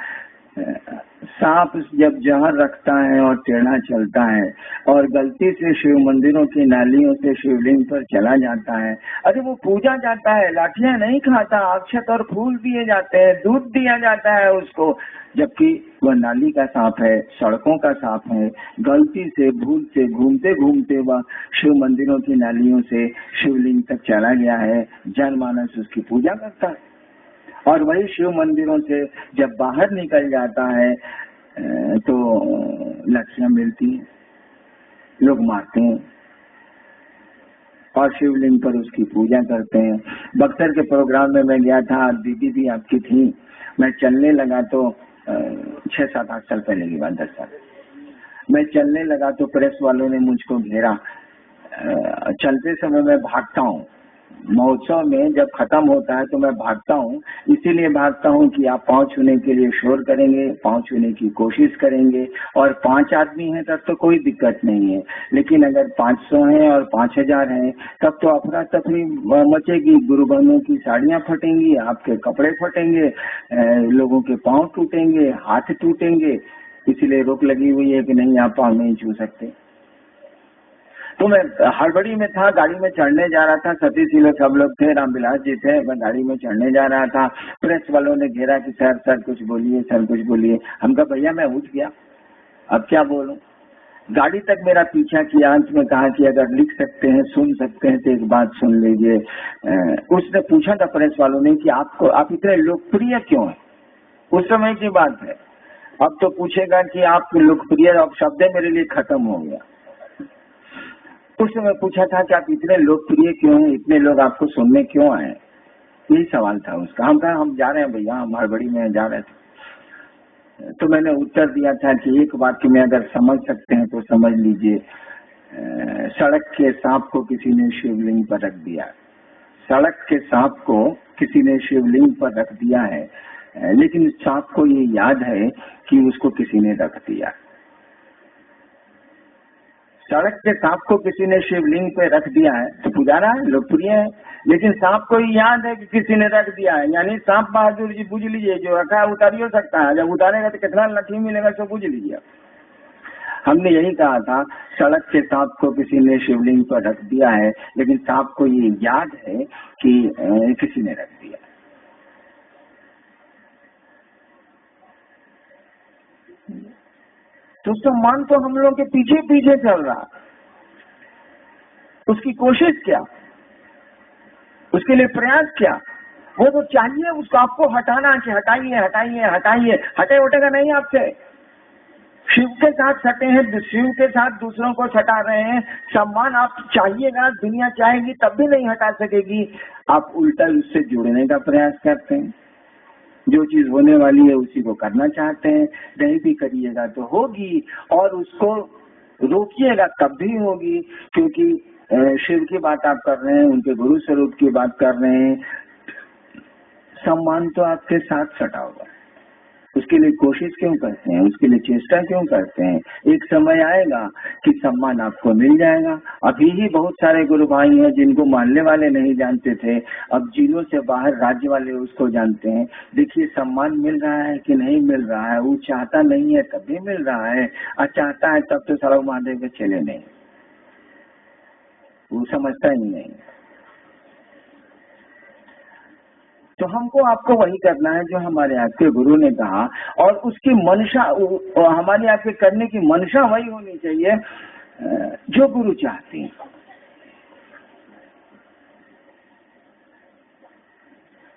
S1: सांप जब जहर रखता है और टेढ़ा चलता है और गलती से शिव मंदिरों की नालियों से शिवलिंग पर चला जाता है, अरे वो पूजा जाता है, लाठियां नहीं खाता, अक्षत और फूल दिए जाते हैं, दूध दिया जाता है उसको, जबकि वह नाली का सांप है, सड़कों का सांप है। गलती से भूल से घूमते घूमते वह शिव मंदिरों की नालियों से शिवलिंग तक चला गया है, जनमानस उसकी पूजा करता है। और वही शिव मंदिरों से जब बाहर निकल जाता है तो लड़कियां मिलती हैं, लोग मारते हैं और शिवलिंग पर उसकी पूजा करते हैं। बक्सर के प्रोग्राम में मैं गया था, दीदी भी आपकी थी। मैं चलने लगा तो 6-7-8 साल पहले की बात, 10 साल मैं चलने लगा तो प्रेस वालों ने मुझको घेरा। चलते समय मैं भागता हूँ, महोत्सव में जब खत्म होता है तो मैं भागता हूँ। इसीलिए भागता हूँ कि आप पाँव छूने के लिए शोर करेंगे, पाँव छूने की कोशिश करेंगे, और 5 आदमी हैं तब तो कोई दिक्कत नहीं है, लेकिन अगर 500 हैं और 5000 हैं तब तो अफरा तफरी मचेगी। गुरु बहनों की साड़ियाँ फटेंगी, आपके कपड़े फटेंगे, लोगों के पाँव टूटेंगे, हाथ टूटेंगे। इसीलिए रोक लगी हुई है कि नहीं, आप पाँव नहीं छू सकते। तो मैं हड़बड़ी में था, गाड़ी में चढ़ने जा रहा था, सतीश जी लोग सब लोग थे, रामविलास जी थे, मैं गाड़ी में चढ़ने जा रहा था। प्रेस वालों ने घेरा कि सर कुछ बोलिए, सर कुछ बोलिए। हम कहा भैया मैं उठ गया, अब क्या बोलूं। गाड़ी तक मेरा पीछा किया, अंत में कहा कि अगर लिख सकते हैं, सुन सकते हैं तो एक बात सुन लीजिए। उसने पूछा था प्रेस वालों ने कि आप इतने लोकप्रिय क्यों हैं? उस समय की बात है, अब तो पूछेगा कि आप लोकप्रिय, अब शब्द मेरे लिए खत्म हो गया। उस समय पूछा था कि आप इतने लोकप्रिय क्यों हैं, इतने लोग आपको सुनने क्यों आए, यही सवाल था उसका। हम कहा हम जा रहे हैं भैया, हम हड़बड़ी में जा रहे थे। तो मैंने उत्तर दिया था कि एक वाक्य में अगर समझ सकते हैं तो समझ लीजिए। सड़क के सांप को किसी ने शिवलिंग पर रख दिया, सड़क के सांप को किसी ने शिवलिंग पर रख दिया है, लेकिन सांप को ये याद है कि उसको किसी ने रख दिया। सड़क के सांप को किसी ने शिवलिंग पे रख दिया है तो पुजारा है, लोकप्रिय है, लेकिन सांप को ही याद है कि किसी ने रख दिया है, यानी सांप बहादुर जी बुझ लीजिए, जो रखा है उतार ही सकता है, जब उतारेगा तो कितना लठी मिलेगा तो बुझ लीजिए। हमने यही कहा था, सड़क के सांप को किसी ने शिवलिंग पर रख दिया है, लेकिन सांप को ये याद है कि किसी ने रख दिया। तो सम्मान तो हम लोग के पीछे पीछे चल रहा, उसकी कोशिश क्या, उसके लिए प्रयास क्या, वो तो चाहिए उसको आपको हटाना कि हटाइए हटाइए हटाइए, हटे उठेगा नहीं आपसे। शिव के साथ सटे हैं, शिव के साथ दूसरों को सटा रहे हैं, सम्मान आप चाहिएगा, दुनिया चाहेगी तब भी नहीं हटा सकेगी। आप उल्टा उससे जुड़ने का प्रयास करते हैं, जो चीज होने वाली है उसी को करना चाहते हैं, नहीं भी करिएगा तो होगी, और उसको रोकिएगा तब भी होगी, क्योंकि शिव की बात आप कर रहे हैं, उनके गुरु स्वरूप की बात कर रहे हैं, सम्मान तो आपके साथ सटा हुआ है, उसके लिए कोशिश क्यों करते हैं, उसके लिए चेष्टा क्यों करते हैं। एक समय आएगा कि सम्मान आपको मिल जाएगा। अभी ही बहुत सारे गुरु भाई हैं जिनको मानने वाले नहीं जानते थे, अब जिलों से बाहर राज्य वाले उसको जानते हैं। देखिए सम्मान मिल रहा है कि नहीं मिल रहा है, वो चाहता नहीं है तब भी मिल रहा है, और चाहता है तब तो सारा महादेव के चले नहीं, वो समझता ही नहीं। तो हमको आपको वही करना है जो हमारे आपके गुरु ने कहा, और उसकी मंशा, हमारे आपके करने की मंशा वही होनी चाहिए जो गुरु चाहते हैं।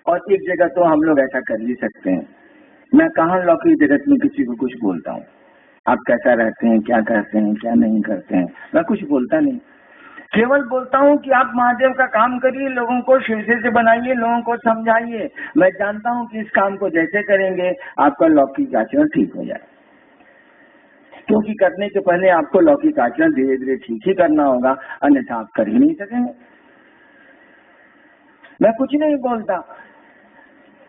S1: और एक जगह तो हम लोग ऐसा कर ही सकते हैं, मैं कहाँ लौकिक जगत में किसी को कुछ बोलता हूँ, आप कैसा रहते हैं, क्या करते हैं, क्या नहीं करते हैं, मैं कुछ बोलता नहीं, केवल बोलता हूँ कि आप महादेव का काम करिए, लोगों को शिव से बनाइए, लोगों को समझाइए। मैं जानता हूँ कि इस काम को जैसे करेंगे आपका लौकिक आचरण ठीक हो जाए, क्योंकि करने के पहले आपको लौकिक आचरण धीरे धीरे ठीक ही करना होगा, अन्यथा आप कर ही नहीं सकेंगे। मैं कुछ नहीं बोलता,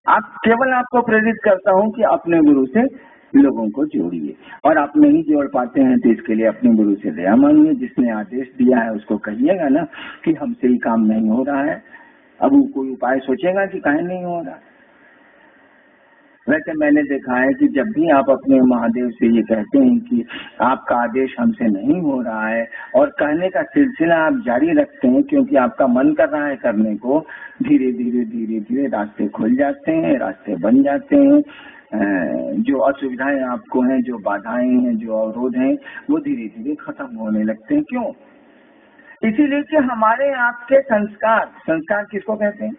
S1: आप केवल आपको प्रेरित करता हूँ कि अपने गुरु से लोगों को जोड़िए, और आप नहीं जोड़ पाते हैं तो इसके लिए अपने गुरु से दया मांगिए। जिसने आदेश दिया है उसको कहिएगा ना कि हमसे ही काम नहीं हो रहा है, अब वो कोई उपाय सोचेगा कि काहे नहीं हो रहा। वैसे मैंने देखा है कि जब भी आप अपने महादेव से ये कहते हैं कि आपका आदेश हमसे नहीं हो रहा है, और कहने का सिलसिला आप जारी रखते हैं क्योंकि आपका मन कर रहा है करने को, धीरे धीरे धीरे धीरे रास्ते खुल जाते हैं, रास्ते बन जाते हैं। जो असुविधाएं आपको हैं, जो बाधाएं हैं, जो अवरोध हैं, वो धीरे धीरे खत्म होने लगते हैं। क्यों? इसीलिए कि हमारे आपके संस्कार, संस्कार किसको कहते हैं?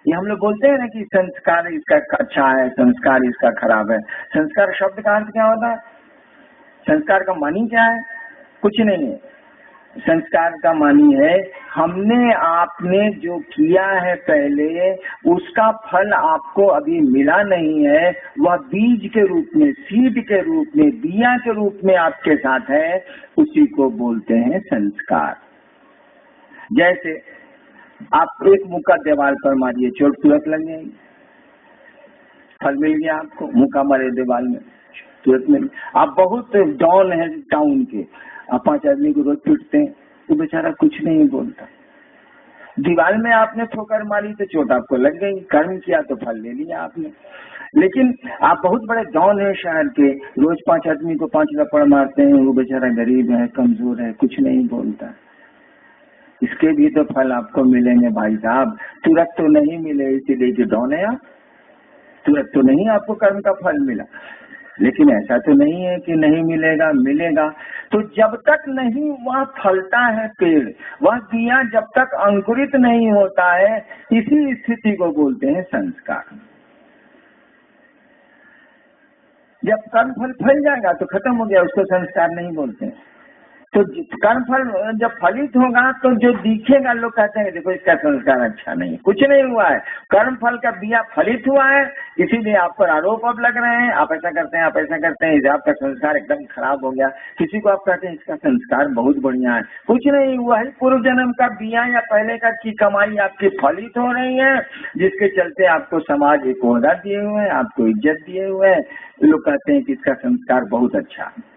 S1: ये हम लोग बोलते हैं ना कि संस्कार इसका अच्छा है, संस्कार इसका खराब है। संस्कार शब्द का अर्थ क्या होता है? संस्कार का मानी क्या है? कुछ नहीं है। संस्कार का मानी है हमने आपने जो किया है पहले, उसका फल आपको अभी मिला नहीं है, वह बीज के रूप में, सीड के रूप में, बिया के रूप में आपके साथ है, उसी को बोलते हैं संस्कार। जैसे आप एक मुक्का दीवार पर मारिए, चोट तुरंत लग जाएगी, फल मिल गया आपको, मुक्का मारे दीवार में तुरंत मिल। आप बहुत डाउन है टाउन के, आप 5 आदमी को रोज पीटते हैं, तो बेचारा कुछ नहीं बोलता। दीवार में आपने ठोकर मारी तो चोट आपको लग गई, कर्म किया तो फल ले लिया आपने। लेकिन आप बहुत बड़े डाउन है शहर के, रोज 5 आदमी को 5 लपड़ मारते हैं, वो बेचारा गरीब है, कमजोर है, कुछ नहीं बोलता। इसके भी तो फल आपको मिलेंगे भाई साहब, तुरंत तो नहीं मिले, इसीलिए जो डाउन है आप, तुरंत तो नहीं आपको कर्म का फल मिला। लेकिन ऐसा तो नहीं है कि नहीं मिलेगा, मिलेगा। तो जब तक नहीं वह फलता है पेड़, वह बिया जब तक अंकुरित नहीं होता है, इसी स्थिति को बोलते हैं संस्कार। जब कर्म फल फल जाएगा तो खत्म हो गया, उसको संस्कार नहीं बोलते। तो कर्म फल जब फलित होगा तो जो दिखेगा, लोग कहते हैं देखो इसका संस्कार अच्छा नहीं, कुछ नहीं हुआ है, कर्म फल का बिया फलित हुआ है, इसीलिए आप पर आरोप अब लग रहे हैं, आप ऐसा करते हैं, आप ऐसा करते हैं, आपका संस्कार एकदम खराब हो गया। किसी को आप कहते हैं इसका संस्कार बहुत बढ़िया है, कुछ नहीं हुआ है, पूर्व जन्म का बिया या पहले का की कमाई आपकी फलित हो रही है, जिसके चलते आपको समाज एक ओहदा दिए हुए हैं, आपको इज्जत दिए हुए हैं। लोग कहते हैं कि इसका संस्कार बहुत अच्छा है।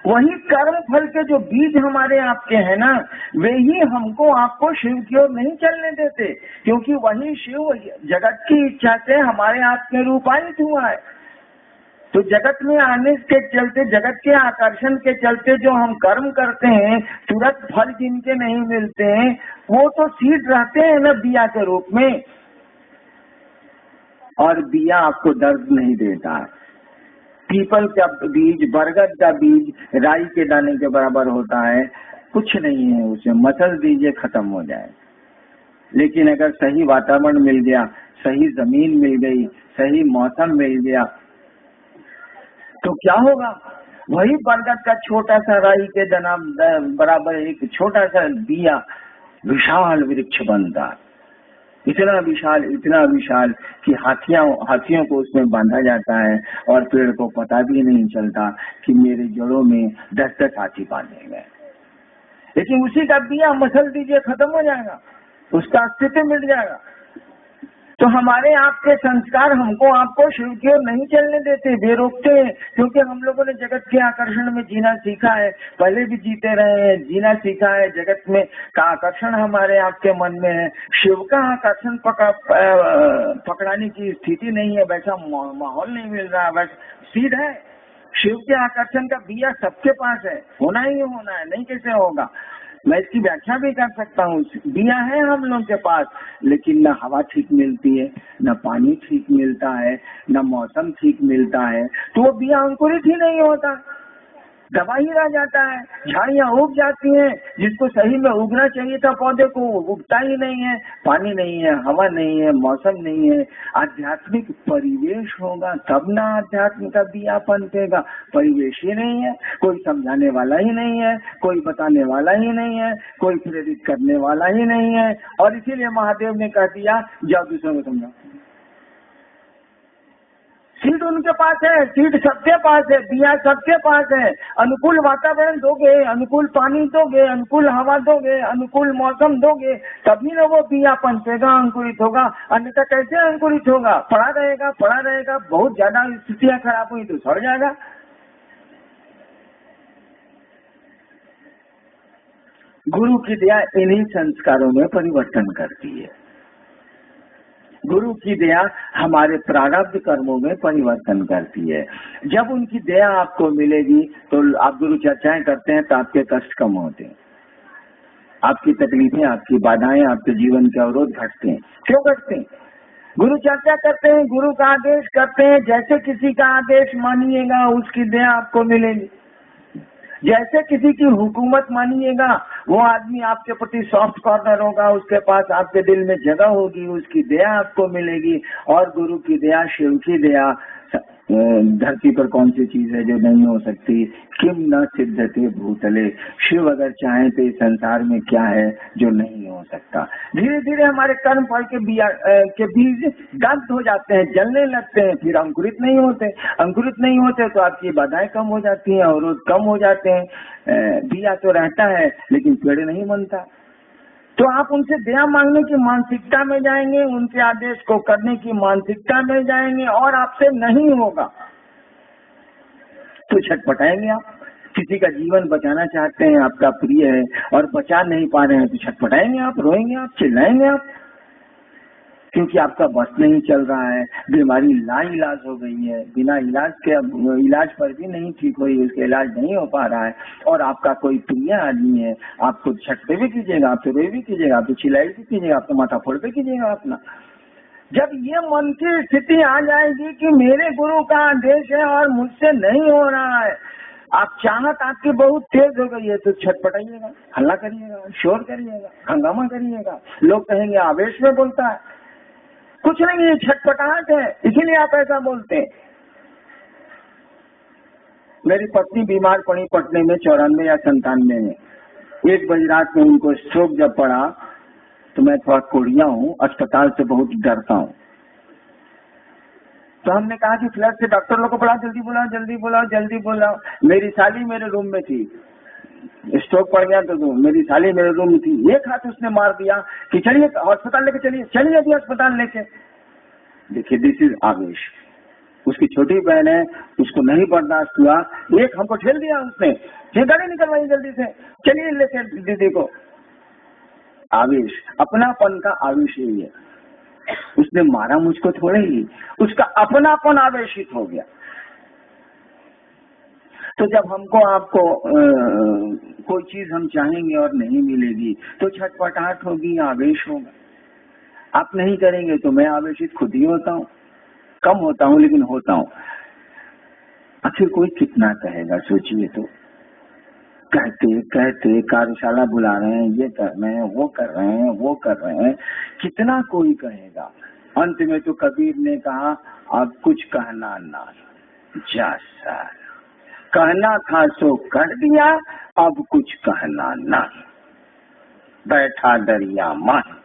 S1: वही कर्म फल के जो बीज हमारे आपके हैं ना, वे ही हमको आपको शिव की ओर नहीं चलने देते, क्योंकि वही शिव जगत की इच्छा से हमारे आपके रूपांतरित हुआ है। तो जगत में आने के चलते, जगत के आकर्षण के चलते जो हम कर्म करते हैं, तुरंत फल जिनके नहीं मिलते हैं, वो तो सीड रहते हैं ना बिया के रूप में, और बिया आपको दर्द नहीं देता है। पीपल का बीज, बरगद का बीज राई के दाने के बराबर होता है, कुछ नहीं है उसमें, मसल दीजिए खत्म हो जाए। लेकिन अगर सही वातावरण मिल गया, सही जमीन मिल गई, सही मौसम मिल गया, तो क्या होगा? वही बरगद का छोटा सा राई के दाना बराबर एक छोटा सा बिया विशाल वृक्ष बनता, इतना विशाल कि हाथियों को उसमें बांधा जाता है, और पेड़ को पता भी नहीं चलता कि मेरे जड़ों में 10-10 हाथी बांधे गए। लेकिन उसी का बिया मसल दीजिए खत्म हो जाएगा, उसका अस्तित्व मिट जाएगा। तो हमारे आपके संस्कार हमको आपको शिव की ओर नहीं चलने देते, वे रोकते हैं, क्योंकि हम लोगों ने जगत के आकर्षण में जीना सीखा है, पहले भी जीते रहे हैं, जीना सीखा है। जगत में का आकर्षण हमारे आपके मन में है, शिव का आकर्षण पकड़ाने की स्थिति नहीं है, वैसा माहौल नहीं मिल रहा, वैसा सीध है। शिव के आकर्षण का बिया सबके पास है, होना ही होना है, नहीं कैसे होगा? मैं इसकी व्याख्या भी कर सकता हूँ। बिया है हम लोग के पास, लेकिन न हवा ठीक मिलती है, न पानी ठीक मिलता है, न मौसम ठीक मिलता है, तो वो बिया अंकुरित ही नहीं होता, दबा ही रह जाता है। झाड़ियाँ उग जाती हैं, जिसको सही में उगना चाहिए था पौधे को, उगता ही नहीं है, पानी नहीं है, हवा नहीं है, मौसम नहीं है। आध्यात्मिक परिवेश होगा तब ना आध्यात्म का बिया पनपेगा। परिवेश ही नहीं है, कोई समझाने वाला ही नहीं है, कोई बताने वाला ही नहीं है, कोई प्रेरित करने वाला ही नहीं है, और इसीलिए महादेव ने कह दिया जाओ दूसरों को समझाओ। सीड उनके पास है, सीड सबके पास है, बिया सबके पास है। अनुकूल वातावरण दोगे, अनुकूल पानी दोगे, अनुकूल हवा दोगे, अनुकूल मौसम दोगे, तभी ना वो बिया पनपेगा, अंकुरित होगा। अन्यथा कैसे अंकुरित होगा? पड़ा रहेगा, बहुत ज्यादा स्थितियां खराब हुई तो सड़ जाएगा। गुरु की दया इन्हीं संस्कारों में परिवर्तन करती है। गुरु की दया हमारे प्रारब्ध कर्मों में परिवर्तन करती है। जब उनकी दया आपको मिलेगी तो आप गुरु चर्चाएं करते हैं तो आपके कष्ट कम होते हैं, आपकी तकलीफें, आपकी बाधाएं, आपके जीवन के अवरोध घटते हैं। क्यों घटते हैं? गुरु चर्चा करते हैं, गुरु का आदेश करते हैं, जैसे किसी का आदेश मानिएगा उसकी दया आपको मिलेगी। जैसे किसी की हुकूमत मानिएगा, वो आदमी आपके प्रति सॉफ्ट कॉर्नर होगा, उसके पास आपके दिल में जगह होगी, उसकी दया आपको मिलेगी। और गुरु की दया, शिव की दया, धरती पर कौन सी चीज है जो नहीं हो सकती? किम न सिद्धते भूतले, शिव अगर चाहे तो इस संसार में क्या है जो नहीं हो सकता। धीरे धीरे हमारे कर्म फल के बीज दग्ध हो जाते हैं, जलने लगते हैं, फिर अंकुरित नहीं होते तो आपकी बाधाएं कम हो जाती हैं, अवरोध कम हो जाते हैं। बिया तो रहता है लेकिन पेड़ नहीं बनता। तो आप उनसे दया मांगने की मानसिकता में जाएंगे, उनके आदेश को करने की मानसिकता में जाएंगे, और आपसे नहीं होगा तो छटपटाएंगे आप। किसी का जीवन बचाना चाहते हैं, आपका प्रिय है और बचा नहीं पा रहे हैं, तो छटपटाएंगे आप, रोएंगे आप, चिल्लाएंगे आप, क्योंकि आपका बस नहीं चल रहा है। बीमारी लाइलाज हो गई है, बिना इलाज के, इलाज पर भी नहीं ठीक हुई, उसका इलाज नहीं हो पा रहा है, और आपका कोई प्रिय आदमी है। आप तो छटपटे भी कीजिएगा, आप तो रोए भी कीजिएगा, आप तो चिल्लाई भी कीजिएगा, आप तो माथा फोड़ भी कीजिएगा अपना। जब ये मन की स्थिति आ जाएगी कि मेरे गुरु का आदेश है और मुझसे नहीं हो रहा है, आप चाहत आपकी बहुत तेज हो गई है, तो छटपटाइएगा, हल्ला करिएगा, शोर करिएगा, हंगामा करिएगा। लोग कहेंगे आवेश में बोलता है, कुछ नहीं है, छटपटाहट है, इसीलिए आप ऐसा बोलते हैं। मेरी पत्नी बीमार पड़ी पटने में 94 या 97 में। 1 बजे रात में उनको स्ट्रोक जब पड़ा तो मैं थोड़ा कोढ़िया हूँ, अस्पताल से बहुत डरता हूँ। तो हमने कहा कि फ्लैट से डॉक्टर लोग को बुलाओ, जल्दी बुलाओ। मेरी साली मेरे रूम में थी, स्ट्रोक पड़ गया तो मेरी साली मेरे रूम में थी। एक हाथ उसने मार दिया कि चलिए अस्पताल लेके चलिए अभी अस्पताल लेके। देखिए, दिस इज आवेश। उसकी छोटी बहन है, उसको नहीं बर्दाश्त हुआ, एक हमको ठेल दिया उसने, ये गाड़ी निकलवाई जल्दी से, चलिए लेते दीदी को। आवेश, अपनापन का आवेश यही है। उसने मारा मुझको थोड़े ही, उसका अपनापन आवेशित हो गया। तो जब हमको आपको कोई चीज हम चाहेंगे और नहीं मिलेगी तो छटपटाहट होगी, आवेश होगा। आप नहीं करेंगे तो मैं आवेशित खुद ही होता हूँ, कम होता हूँ लेकिन होता हूँ। आखिर कोई कितना कहेगा, सोचिए तो। कहते कहते कार्यशाला बुला रहे हैं, ये कर रहे हैं, वो कर रहे हैं, वो कर रहे हैं, कितना कोई कहेगा। अंत में तो कबीर ने कहा, अब कुछ कहना ना, जा सार, कहना था सो कर दिया, अब कुछ कहना ना। बैठा दरिया मान,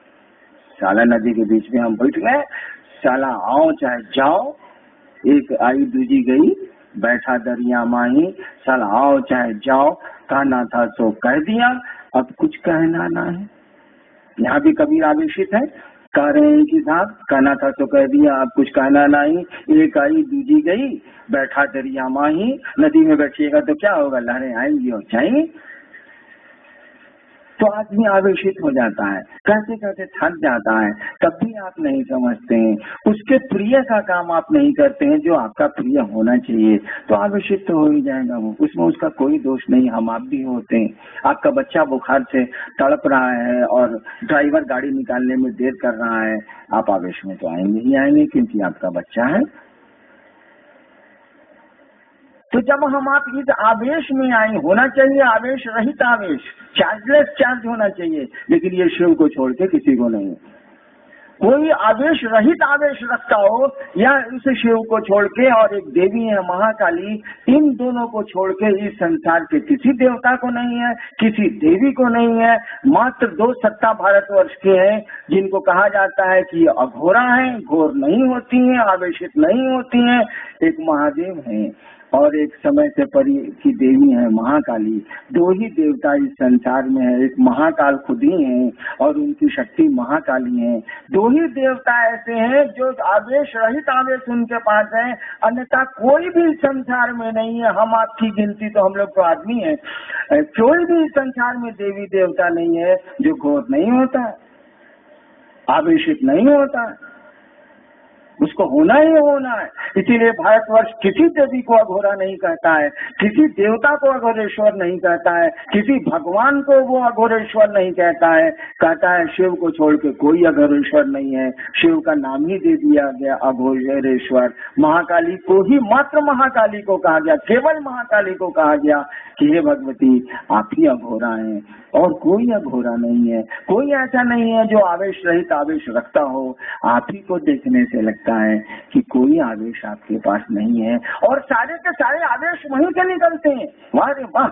S1: साला नदी के बीच में हम बैठ गए, साला आओ चाहे जाओ, एक आई दूजी गई, बैठा दरिया माही, साला आओ चाहे जाओ, कहना था सो कह दिया, अब कुछ कहना ना है। यहाँ भी कबीर आवेशित है, कह रहे हैं कि साहब कहना था तो कह दिया, अब कुछ कहना नहीं। एक आई दूजी गई, बैठा दरिया माही, नदी में बैठिएगा तो क्या होगा, लहरें आएंगी और जाएंगी। तो आदमी आवेशित हो जाता है, कहते कहते थक जाता है, तब भी आप नहीं समझते हैं, उसके प्रिय का काम आप नहीं करते हैं जो आपका प्रिय होना चाहिए, तो आवेशित तो हो ही जाएगा वो, उसमें उसका कोई दोष नहीं। हम आप भी होते हैं। आपका बच्चा बुखार से तड़प रहा है और ड्राइवर गाड़ी निकालने में देर कर रहा है, आप आवेश में तो आएंगे ही आएंगे, क्योंकि आपका बच्चा है। तो जब हम आप इस आवेश में आए, होना चाहिए आवेश रहित आवेश, चार्जलेस चार्ज होना चाहिए, लेकिन ये शिव को छोड़ के किसी को नहीं। कोई आवेश रहित आवेश रखता हो, या इस शिव को छोड़ के, और एक देवी है महाकाली, इन दोनों को छोड़ के इस संसार के किसी देवता को नहीं है, किसी देवी को नहीं है। मात्र 2 सत्ता भारतवर्ष के हैं जिनको कहा जाता है कि अघोरा है, घोर नहीं होती हैं, आवेशित नहीं होती हैं। एक महादेव हैं और एक समय से परी की देवी है महाकाली। 2 ही देवता इस संसार में है, एक महाकाल खुद ही है और उनकी शक्ति महाकाली है। 2 ही देवता ऐसे हैं जो आवेश रहित आवेश उनके पास है, अन्यथा कोई भी संसार में नहीं है। हम आपकी गिनती तो हम लोग तो आदमी है, कोई भी संसार में देवी देवता नहीं है जो घोर नहीं होता है, आवेशित नहीं होता है, उसको होना ही होना है। इसीलिए भारतवर्ष किसी देवी को अघोरा नहीं कहता है, किसी देवता को अघोरेश्वर नहीं कहता है, किसी भगवान को वो अघोरेश्वर नहीं कहता है। कहता है शिव को छोड़ के कोई अघोरेश्वर नहीं है, शिव का नाम ही दे दिया गया अघोरेश्वर। महाकाली को ही मात्र महाकाली को कहा गया, केवल महाकाली को कहा गया कि हे भगवती आप ही अघोरा हैं और कोई अघोरा नहीं है। कोई ऐसा नहीं है जो आवेश रहित आवेश रखता हो। आप ही को देखने से लगता है कि कोई आवेश आपके पास नहीं है, और सारे के सारे आवेश वहीं से निकलते हैं। वाह रे वाह,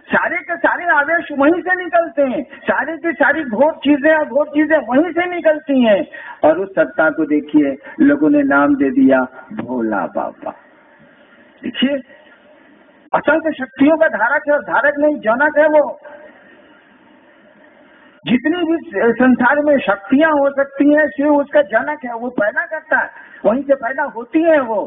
S1: सारे के सारे आवेश वहीं से निकलते हैं, सारी की सारी घोर चीजें अघोर चीजें वहीं से निकलती हैं। और उस सत्ता को देखिए, लोगों ने नाम दे दिया भोला बाबा। देखिए, असंख्य शक्तियों का धारक है और धारक नहीं जनक है वो। जितनी भी संसार में शक्तियां हो सकती हैं, शिव उसका जनक है, वो पैदा करता है, वहीं से पैदा होती है वो।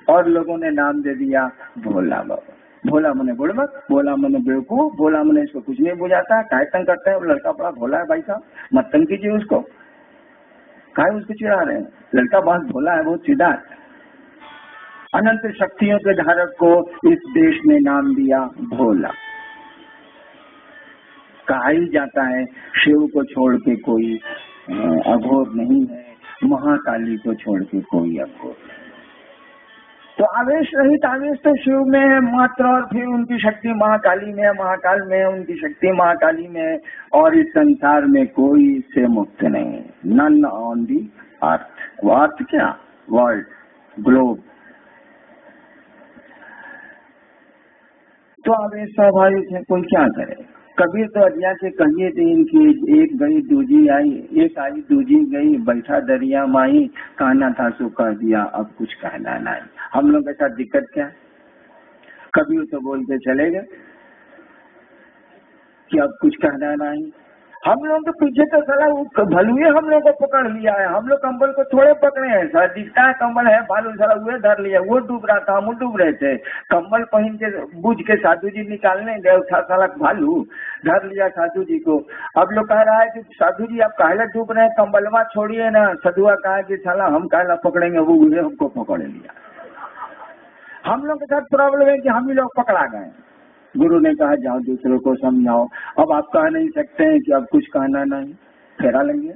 S1: और लोगों ने नाम दे दिया भोला बाबा। भोला मने बुड़बक, भोला मने बेवकूफ, भोला मने इसको कुछ नहीं बुझाता है, काहे तंग करते हैं, वो लड़का बड़ा भोला है। भाई साहब मत तंग कीजिए उसको, काहे उसको चिढ़ा रहे हैं, लड़का बहुत भोला है, बहुत सीधा है। अनंत शक्तियों के धारक को इस देश ने नाम दिया भोला। कहा ही जाता है शिव को छोड़ के कोई अघोर नहीं है, महाकाली को छोड़ के कोई अघोर नहीं। तो आवेश रहित आवेश तो शिव में है मात्र, और फिर उनकी शक्ति महाकाली में है, महाकाल में है, उनकी शक्ति महाकाली में है, और इस संसार में कोई इससे मुक्त नहीं। नन ऑन दी अर्थ। वो अर्थ क्या, वर्ल्ड, ग्लोब। तो आवेश स्वाभाविक है, कोई क्या करे। कबीर तो अजिया से कहिए थे इनकी, एक गई दूजी आई, एक आई दूजी गई, बैठा दरिया माही, कहना था सो कह दिया, अब कुछ कहना नहीं। हम लोग के साथ दिक्कत क्या है, कबीर तो बोल के चले गए कि अब कुछ कहना नहीं, हम लोग के पीछे तो साला भलुए हम लोग को पकड़ लिया है। हम लोग कंबल को थोड़े पकड़े हैं, साला दिखता है कंबल है, भालू साला वो धर लिया, वो डूब रहा था, हम डूब रहे थे। कंबल पहन के बुझ के साधु जी निकालने गए, उठा साला भालू धर लिया साधु जी को। अब लोग कह रहा है कि साधु जी आप काहे डूब रहे हैं, कंबलवा छोड़िए ना। सधुआ कहा कि साला हम काहे पकड़ेंगे, वो हमको पकड़ लिया। हम लोग के साथ प्रॉब्लम है कि हम ही लोग पकड़ा गए। गुरु ने कहा जाओ दूसरों को समझाओ। अब आप कह नहीं सकते हैं कि अब कुछ कहना नहीं, फेरा लेंगे।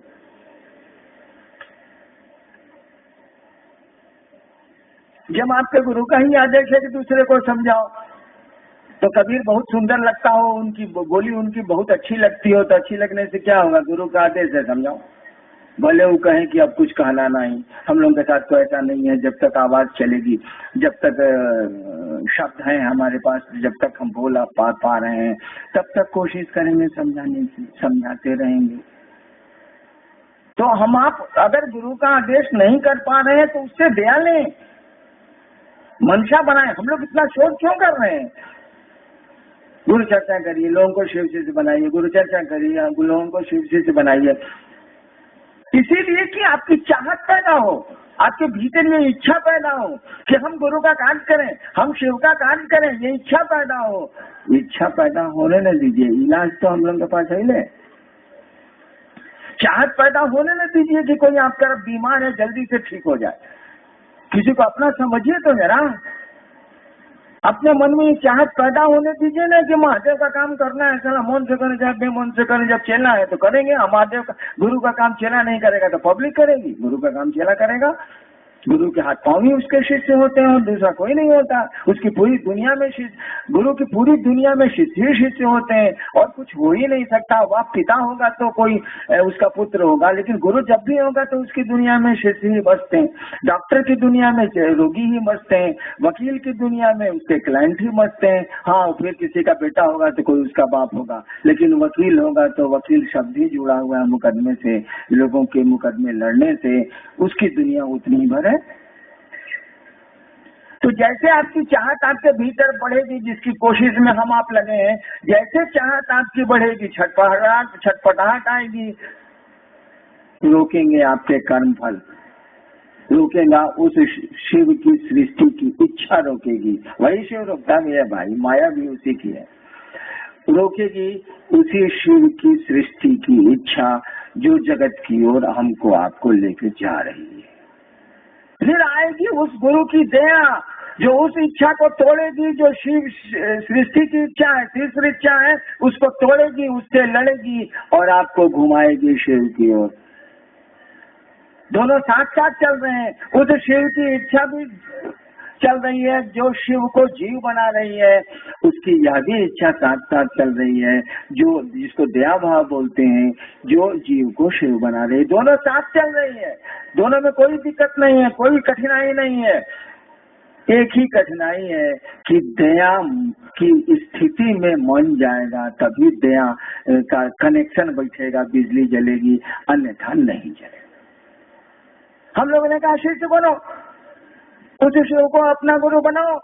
S1: जब आपके गुरु का ही आदेश है कि दूसरे को समझाओ, तो कबीर बहुत सुंदर लगता हो, उनकी बोली उनकी बहुत अच्छी लगती हो, तो अच्छी लगने से क्या होगा, गुरु का आदेश है समझाओ। भले वो कहें कि अब कुछ कहना नहीं। हम लोगों के साथ तो ऐसा नहीं है, जब तक आवाज चलेगी, जब तक शब्द हैं हमारे पास, जब तक हम बोल पा रहे हैं, तब तक कोशिश करेंगे समझाने की, समझाते रहेंगे। तो हम आप अगर गुरु का आदेश नहीं कर पा रहे हैं तो उससे दया लें, मंशा बनाए। हम लोग इतना शोर क्यों कर रहे हैं? गुरु चर्चा करिए, लोगों को शिव शिष्य बनाइए, गुरु चर्चा करिए, लोगों को शिव शिष्य बनाइए, इसीलिए कि आपकी चाहत पैदा हो, आपके भीतर ये इच्छा पैदा हो कि हम गुरु का कार्य करें, हम शिव का कार्य करें, ये इच्छा पैदा हो। इच्छा पैदा होने न दीजिए, इलाज तो हम लोगों के पास है ले। चाहत पैदा होने न दीजिए कि कोई आपका बीमार है जल्दी से ठीक हो जाए। किसी को अपना समझिए तो जरा, अपने मन में ये चाहत पैदा होने दीजिए ना कि महादेव का काम करना है, चला मन से करें चाहे बेमन से करें, जब चलना है तो करेंगे। हम महादेव का, गुरु का काम चला नहीं करेगा तो पब्लिक करेगी, गुरु का काम चला करेगा। गुरु के हाथ पांव ही उसके शिष्य होते हैं और दूसरा कोई नहीं होता। उसकी पूरी दुनिया में शिष्य, गुरु की पूरी दुनिया में शिष्य ही शिष्य होते हैं और कुछ हो ही नहीं सकता। वह पिता होगा तो कोई उसका पुत्र होगा, लेकिन गुरु जब भी होगा तो उसकी दुनिया में शिष्य ही बसते हैं। डॉक्टर की दुनिया में रोगी ही बसते हैं, वकील की दुनिया में उसके क्लाइंट ही बसते हैं। हाँ, फिर किसी का बेटा होगा तो कोई उसका बाप होगा, लेकिन वकील होगा तो वकील शब्द ही जुड़ा हुआ है मुकदमे से, लोगों के मुकदमे लड़ने से, उसकी दुनिया उतनी ही भर है। तो जैसे आपकी चाहत आपके भीतर बढ़ेगी, जिसकी कोशिश में हम आप लगे हैं, जैसे चाहत आपकी बढ़ेगी, छटपटाहट आएगी, रोकेंगे आपके कर्म फल, रोकेगा उस शिव की सृष्टि की इच्छा रोकेगी। वही शिव रोकता भी है भाई, माया भी उसी की है। रोकेगी उसी शिव की सृष्टि की इच्छा जो जगत की ओर हमको आपको लेकर जा रही है। फिर आएगी उस गुरु की दया जो उस इच्छा को तोड़ेगी, जो शिव सृष्टि की इच्छा है, तीसरी इच्छा है, उसको तोड़ेगी, उससे लड़ेगी और आपको घुमाएगी शिव की ओर। दोनों साथ साथ चल रहे हैं। उस शिव की इच्छा भी चल रही है जो शिव को जीव बना रही है, उसकी यह भी इच्छा साथ साथ चल रही है जो जिसको दया भाव बोलते हैं, जो जीव को शिव बना रही है। दोनों साथ चल रही है, दोनों में कोई दिक्कत नहीं है, कोई कठिनाई नहीं है। एक ही कठिनाई है कि दया की स्थिति में मन जाएगा तभी दया का कनेक्शन बैठेगा, बिजली जलेगी, अन्यथा नहीं जलेगा। हम लोगों ने कहा शिष्य बनो, उस शिव को अपना गुरु बनाओ,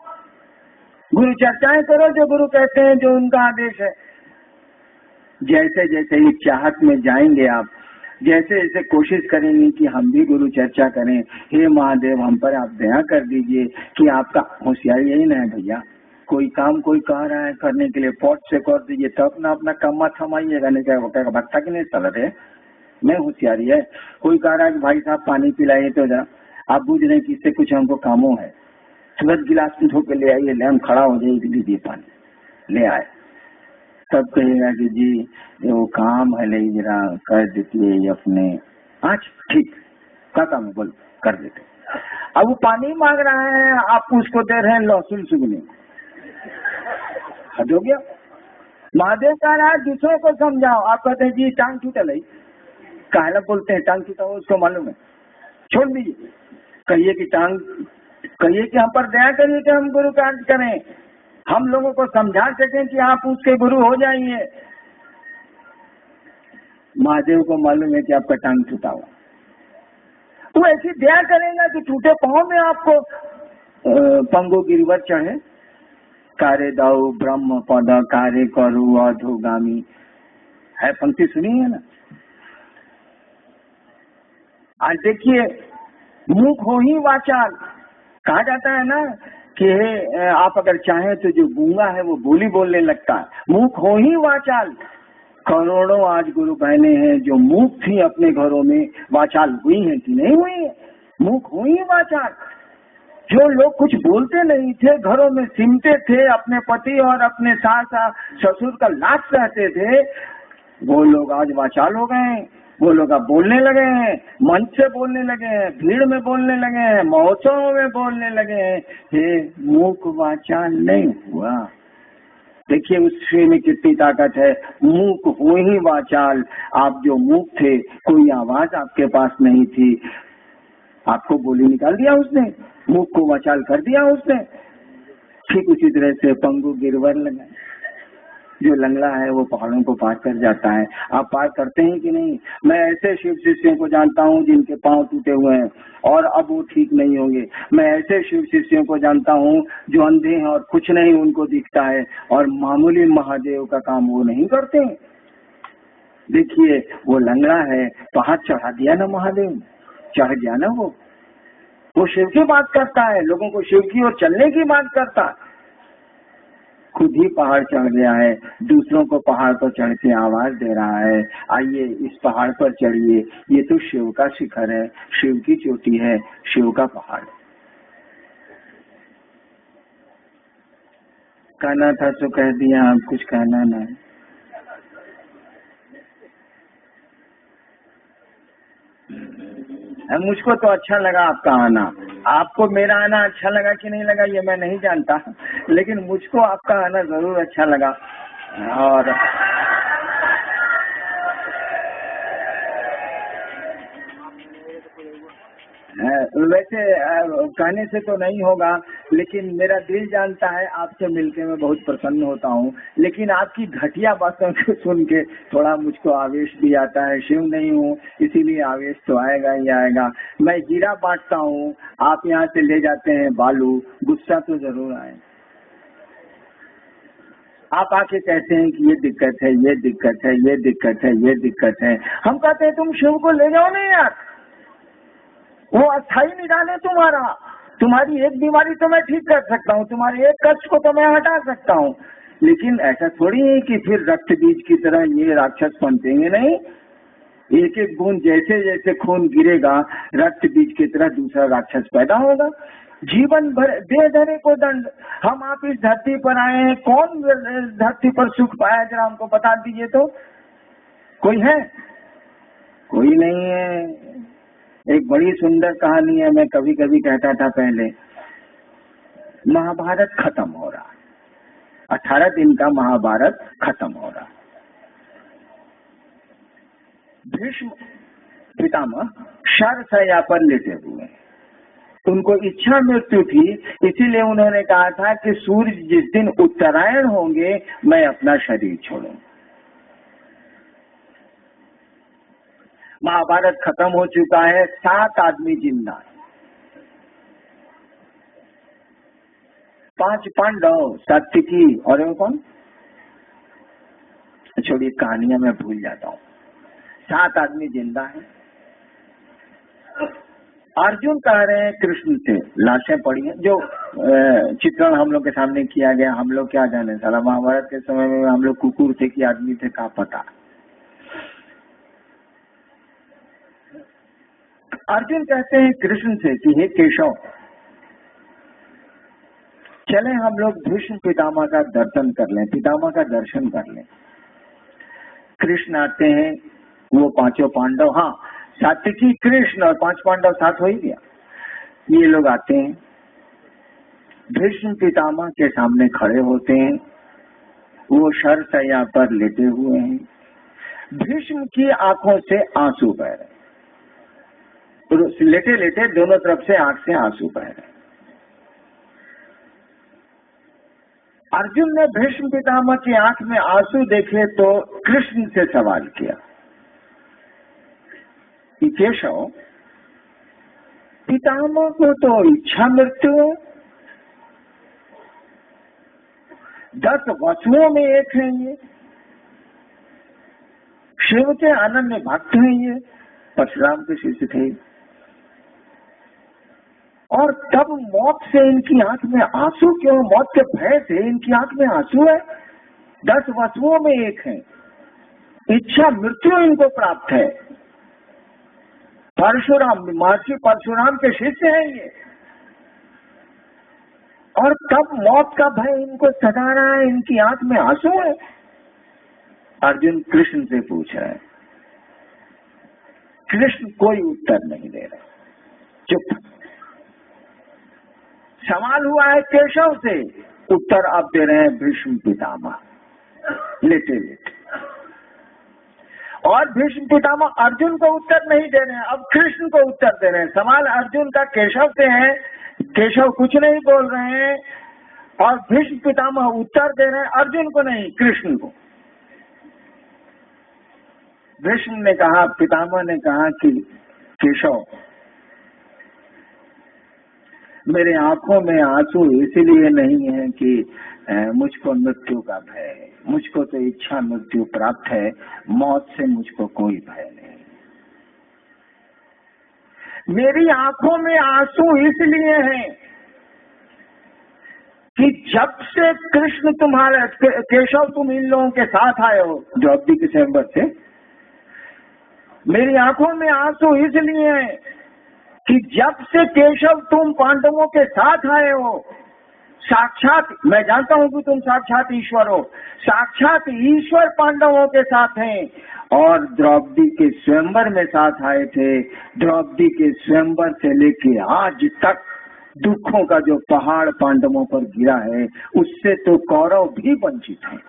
S1: गुरु चर्चाएं करो जो गुरु कहते हैं, जो उनका आदेश है। जैसे जैसे इस चाहत में जाएंगे आप, जैसे जैसे कोशिश करेंगे कि हम भी गुरु चर्चा करें, हे महादेव हम पर आप दया कर दीजिए कि आपका होशियारी यही ना है भैया, कोई काम कोई कह रहा है करने के लिए पॉट से कर दीजिए तो अपना अपना कम्मा थमाइएगा, नहीं क्या होगा भक्ता की नहीं चल रहे मैं होशियारी है। कोई कह रहा है कि भाई साहब पानी पिलाइए तो जरा, आप बुझ रहे कि इससे कुछ हमको कामों है, तुरंत गिलास में धो के ले आइए, ले हम खड़ा हो जाइए, दीजिए पानी ले आए, तब कहेगा कि जी वो काम है ले जरा कर देती है अपने। आज ठीक क्या काम है बोल कर देते। अब वो पानी मांग रहा है, आप उसको दे रहे हैं लहसुन सुगनी, हद हो गया। महादेव कह रहा है दूसरों को समझाओ, आप कहते हैं जी टांग टूटा नहीं, काहला बोलते हैं टांग टूटा हो उसको मालूम है, छोड़ दीजिए, कहिए कि टांग, कहिए कि हम पर दया करिए कि हम गुरु कार्य करें, हम लोगों को समझा सकें कि आप उसके गुरु हो जाइए। महादेव को मालूम है कि आपका टांग टूटा हुआ, वो ऐसी दया करेगा कि टूटे पांव में आपको पंगो गिरवर चढ़े, कार्य दाऊ ब्रह्म पद कार्य करु अधोगामी। है, पंक्ति सुनी है ना। आज देखिए, मुख हो ही वाचाल, कहा जाता है ना कि आप अगर चाहें तो जो गूंगा है वो बोली बोलने लगता है। मुख हो ही वाचाल, करोड़ों आज गुरु बहने हैं जो मूक थी अपने घरों में, वाचाल हुई हैं कि नहीं हुई है? मुख हुई वाचाल। जो लोग कुछ बोलते नहीं थे, घरों में सिमटे थे, अपने पति और अपने सास ससुर का लाड सहते थे, वो लोग आज वाचाल हो गए हैं। वो लोग अब बोलने लगे हैं, मंच से बोलने लगे हैं, भीड़ में बोलने लगे हैं, महोत्सव में बोलने लगे हैं। हे मूक वाचाल नहीं हुआ। देखिए उसमें में कितनी ताकत है। मूक हो ही वाचाल। आप जो मूक थे, कोई आवाज आपके पास नहीं थी, आपको बोली निकाल दिया उसने, मूक को वाचाल कर दिया उसने। ठीक उसी तरह से पंगु गिरवर लगा, जो लंगड़ा है वो पहाड़ों को पार कर जाता है। आप पार करते हैं कि नहीं? मैं ऐसे शिव शिष्यों को जानता हूँ जिनके पांव टूटे हुए हैं और अब वो ठीक नहीं होंगे। मैं ऐसे शिव शिष्यों को जानता हूँ जो अंधे हैं और कुछ नहीं उनको दिखता है और मामूली महादेव का काम वो नहीं करते। देखिए वो लंगड़ा है तो हाथ चढ़ा दिया ना महादेव, चढ़ गया ना। वो शिव की बात करता है, लोगों को शिव की ओर चलने की बात करता है। खुद ही पहाड़ चढ़ गया है, दूसरों को पहाड़ पर चढ़ के आवाज दे रहा है, आइए इस पहाड़ पर चढ़िए। ये तो शिव का शिखर है, शिव की चोटी है, शिव का पहाड़। कहना था तो कह दिया, अब कुछ कहना नहीं। मुझको तो अच्छा लगा आपका आना। आपको मेरा आना अच्छा लगा कि नहीं लगा ये मैं नहीं जानता, लेकिन मुझको आपका आना जरूर अच्छा लगा। और वैसे कहने से तो नहीं होगा, लेकिन मेरा दिल जानता है आपसे मिलके मैं बहुत प्रसन्न होता हूँ। लेकिन आपकी घटिया बातों को सुन के थोड़ा मुझको आवेश भी आता है। शिव नहीं हूँ इसीलिए आवेश तो आएगा ही आएगा। मैं हीरा बांटता हूँ, आप यहाँ से ले जाते हैं बालू, गुस्सा तो जरूर आए। आप आके कहते हैं कि ये दिक्कत है, ये दिक्कत है, ये दिक्कत है, ये दिक्कत है। हम कहते हैं तुम शिव को ले जाओ नहीं यार, वो अस्थाई निदान है तुम्हारा। तुम्हारी एक बीमारी तो मैं ठीक कर सकता हूँ, तुम्हारे एक कष्ट को तो मैं हटा सकता हूँ, लेकिन ऐसा थोड़ी है कि फिर रक्त बीज की तरह ये राक्षस पनपेंगे नहीं। एक एक बूंद जैसे जैसे खून गिरेगा, रक्त बीज की तरह दूसरा राक्षस पैदा होगा। जीवन भर दे धरे को दंड। हम आप इस धरती पर आए हैं, कौन धरती पर सुख पाया जरा हमको बता दीजिए तो। कोई है? कोई नहीं है। एक बड़ी सुंदर कहानी है, मैं कभी कभी कहता था पहले। महाभारत खत्म हो रहा, 18 दिन का महाभारत खत्म हो रहा। भीष्म पितामह शरशय्या पर लेटे हुए, उनको इच्छा मृत्यु थी, इसीलिए उन्होंने कहा था कि सूर्य जिस दिन उत्तरायण होंगे मैं अपना शरीर छोड़ूं। महाभारत खत्म हो चुका है, 7 आदमी जिंदा, 5 पांडव, सात्विकी और कौन, छोड़िए कहानियां मैं भूल जाता हूँ। 7 आदमी जिंदा है। अर्जुन कह रहे हैं कृष्ण से, लाशें पड़ी हैं, जो चित्रण हम लोग के सामने किया गया, हम लोग क्या जाने, सारा महाभारत के समय में हम लोग कुकुर थे कि आदमी थे, क्या पता। अर्जुन कहते हैं कृष्ण से कि हे केशव, चले हम लोग भीष्म पितामह का दर्शन कर लें, पितामह का दर्शन कर लें। कृष्ण आते हैं, वो 5 पांडव, हाँ सात्विकी कृष्ण और 5 पांडव साथ हो ही गया। ये लोग आते हैं, भीष्म पितामह के सामने खड़े होते हैं, वो शरशय्या पर लेटे हुए हैं। भीष्म की आंखों से आंसू बह रहे, लेटे लेटे दोनों तरफ से आंख से आंसू बह रहे। अर्जुन ने भीष्म पितामह की आंख में आंसू देखे तो कृष्ण से सवाल किया कि केशव, पितामह को तो इच्छा मृत्यु है, 10 वसुओं में एक है ये, शिव के अनन्य भक्त हैं ये, परशुराम के शिष्य थे। और तब मौत से इनकी आंख में आंसू क्यों? मौत के भय से इनकी आंख में आंसू है। 10 वसुओं में एक है, इच्छा मृत्यु इनको प्राप्त है। परशुराम, महर्षि परशुराम के शिष्य हैं ये, और तब मौत का भय इनको सता रहा है, इनकी आंख में आंसू है। अर्जुन कृष्ण से पूछ रहा है, कृष्ण कोई उत्तर नहीं दे रहे, चुप। सवाल हुआ है केशव से, उत्तर अब दे रहे हैं भीष्म पितामह, लेटे लेटे। और भीष्म पितामह अर्जुन को उत्तर नहीं दे रहे हैं, अब कृष्ण को उत्तर दे रहे हैं। सवाल अर्जुन का केशव से है, केशव कुछ नहीं बोल रहे हैं, और भीष्म पितामह उत्तर दे रहे हैं अर्जुन को नहीं, कृष्ण को। भीष्म ने कहा, पितामह ने कहा कि केशव, मेरे आंखों में आंसू इसलिए नहीं है कि मुझको मृत्यु का भय है, मुझको तो इच्छा मृत्यु प्राप्त है, मौत से मुझको कोई भय नहीं। मेरी आंखों में आंसू इसलिए हैं कि जब से कृष्ण तुम्हारे, केशव तुम इन लोगों के साथ आए हो द्रौपदी के स्वयंवर से, मेरी आंखों में आंसू इसलिए हैं कि जब से केशव तुम पांडवों के साथ आए हो, साक्षात, मैं जानता हूं कि तुम साक्षात ईश्वर हो, साक्षात ईश्वर पांडवों के साथ हैं, और द्रौपदी के स्वयंवर में साथ आए थे। द्रौपदी के स्वयंवर से लेके आज तक दुखों का जो पहाड़ पांडवों पर गिरा है, उससे तो कौरव भी वंचित हैं।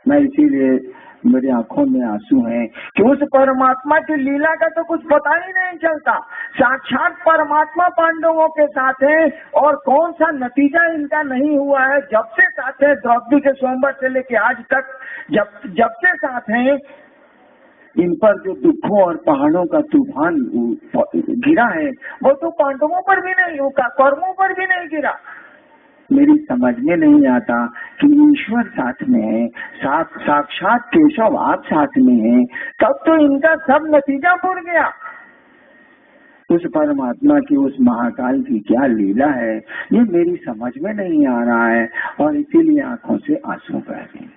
S1: मैं इसीलिए मेरी आंखों में आंसू हैं कि उस परमात्मा की लीला का तो कुछ पता ही नहीं चलता। साक्षात परमात्मा पांडवों के साथ है, और कौन सा नतीजा इनका नहीं हुआ है। जब से साथ है, द्रौपदी के स्वयंवर से लेके आज तक जब से साथ हैं, इन पर जो दुखों और पहाड़ों का तूफान गिरा है, वो तो पांडवों पर भी नहीं होगा, कौरवों पर भी नहीं गिरा। मेरी समझ में नहीं आता कि ईश्वर साथ में है, साक्षात केशव आप साथ में हैं, तब तो इनका सब नतीजा फूट गया। उस परमात्मा की, उस महाकाल की क्या लीला है, ये मेरी समझ में नहीं आ रहा है, और इसीलिए आंखों से आंसू बह गए।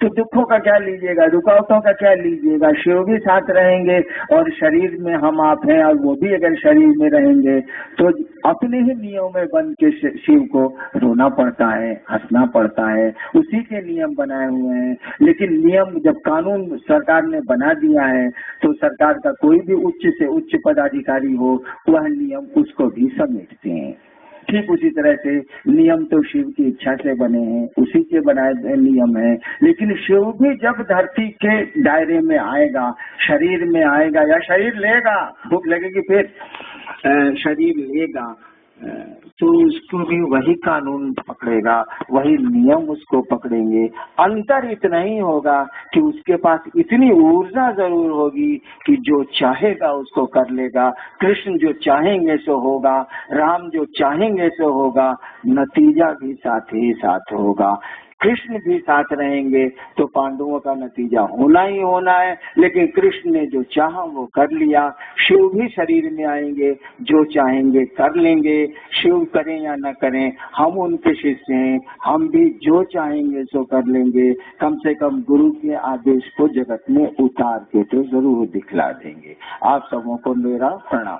S1: तो दुखों का क्या लीजिएगा, रुकावटों का क्या लीजिएगा। शिव भी साथ रहेंगे, और शरीर में हम आप हैं, और वो भी अगर शरीर में रहेंगे तो अपने ही नियम में बन के शिव को रोना पड़ता है, हंसना पड़ता है। उसी के नियम बनाए हुए हैं, लेकिन नियम जब कानून सरकार ने बना दिया है, तो सरकार का कोई भी उच्च से उच्च पदाधिकारी हो, वह नियम उसको भी समेटते हैं। ठीक उसी तरह से नियम तो शिव की इच्छा से बने हैं, उसी के बनाए नियम हैं, लेकिन शिव भी जब धरती के दायरे में आएगा, शरीर में आएगा या शरीर लेगा, भूख लगेगी फिर शरीर लेगा, तो उसको भी वही कानून पकड़ेगा, वही नियम उसको पकड़ेंगे। अंतर इतना ही होगा कि उसके पास इतनी ऊर्जा जरूर होगी कि जो चाहेगा उसको कर लेगा। कृष्ण जो चाहेंगे सो होगा, राम जो चाहेंगे सो होगा, नतीजा भी साथ ही साथ होगा। कृष्ण भी साथ रहेंगे तो पांडवों का नतीजा होना ही होना है, लेकिन कृष्ण ने जो चाहा वो कर लिया। शिव भी शरीर में आएंगे, जो चाहेंगे कर लेंगे। शिव करें या न करें, हम उनके शिष्य हैं, हम भी जो चाहेंगे सो कर लेंगे। कम से कम गुरु के आदेश को जगत में उतार के तो जरूर दिखला देंगे। आप सबों को मेरा प्रणाम।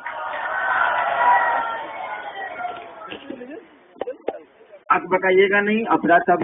S1: आप बताइएगा नहीं, अपराध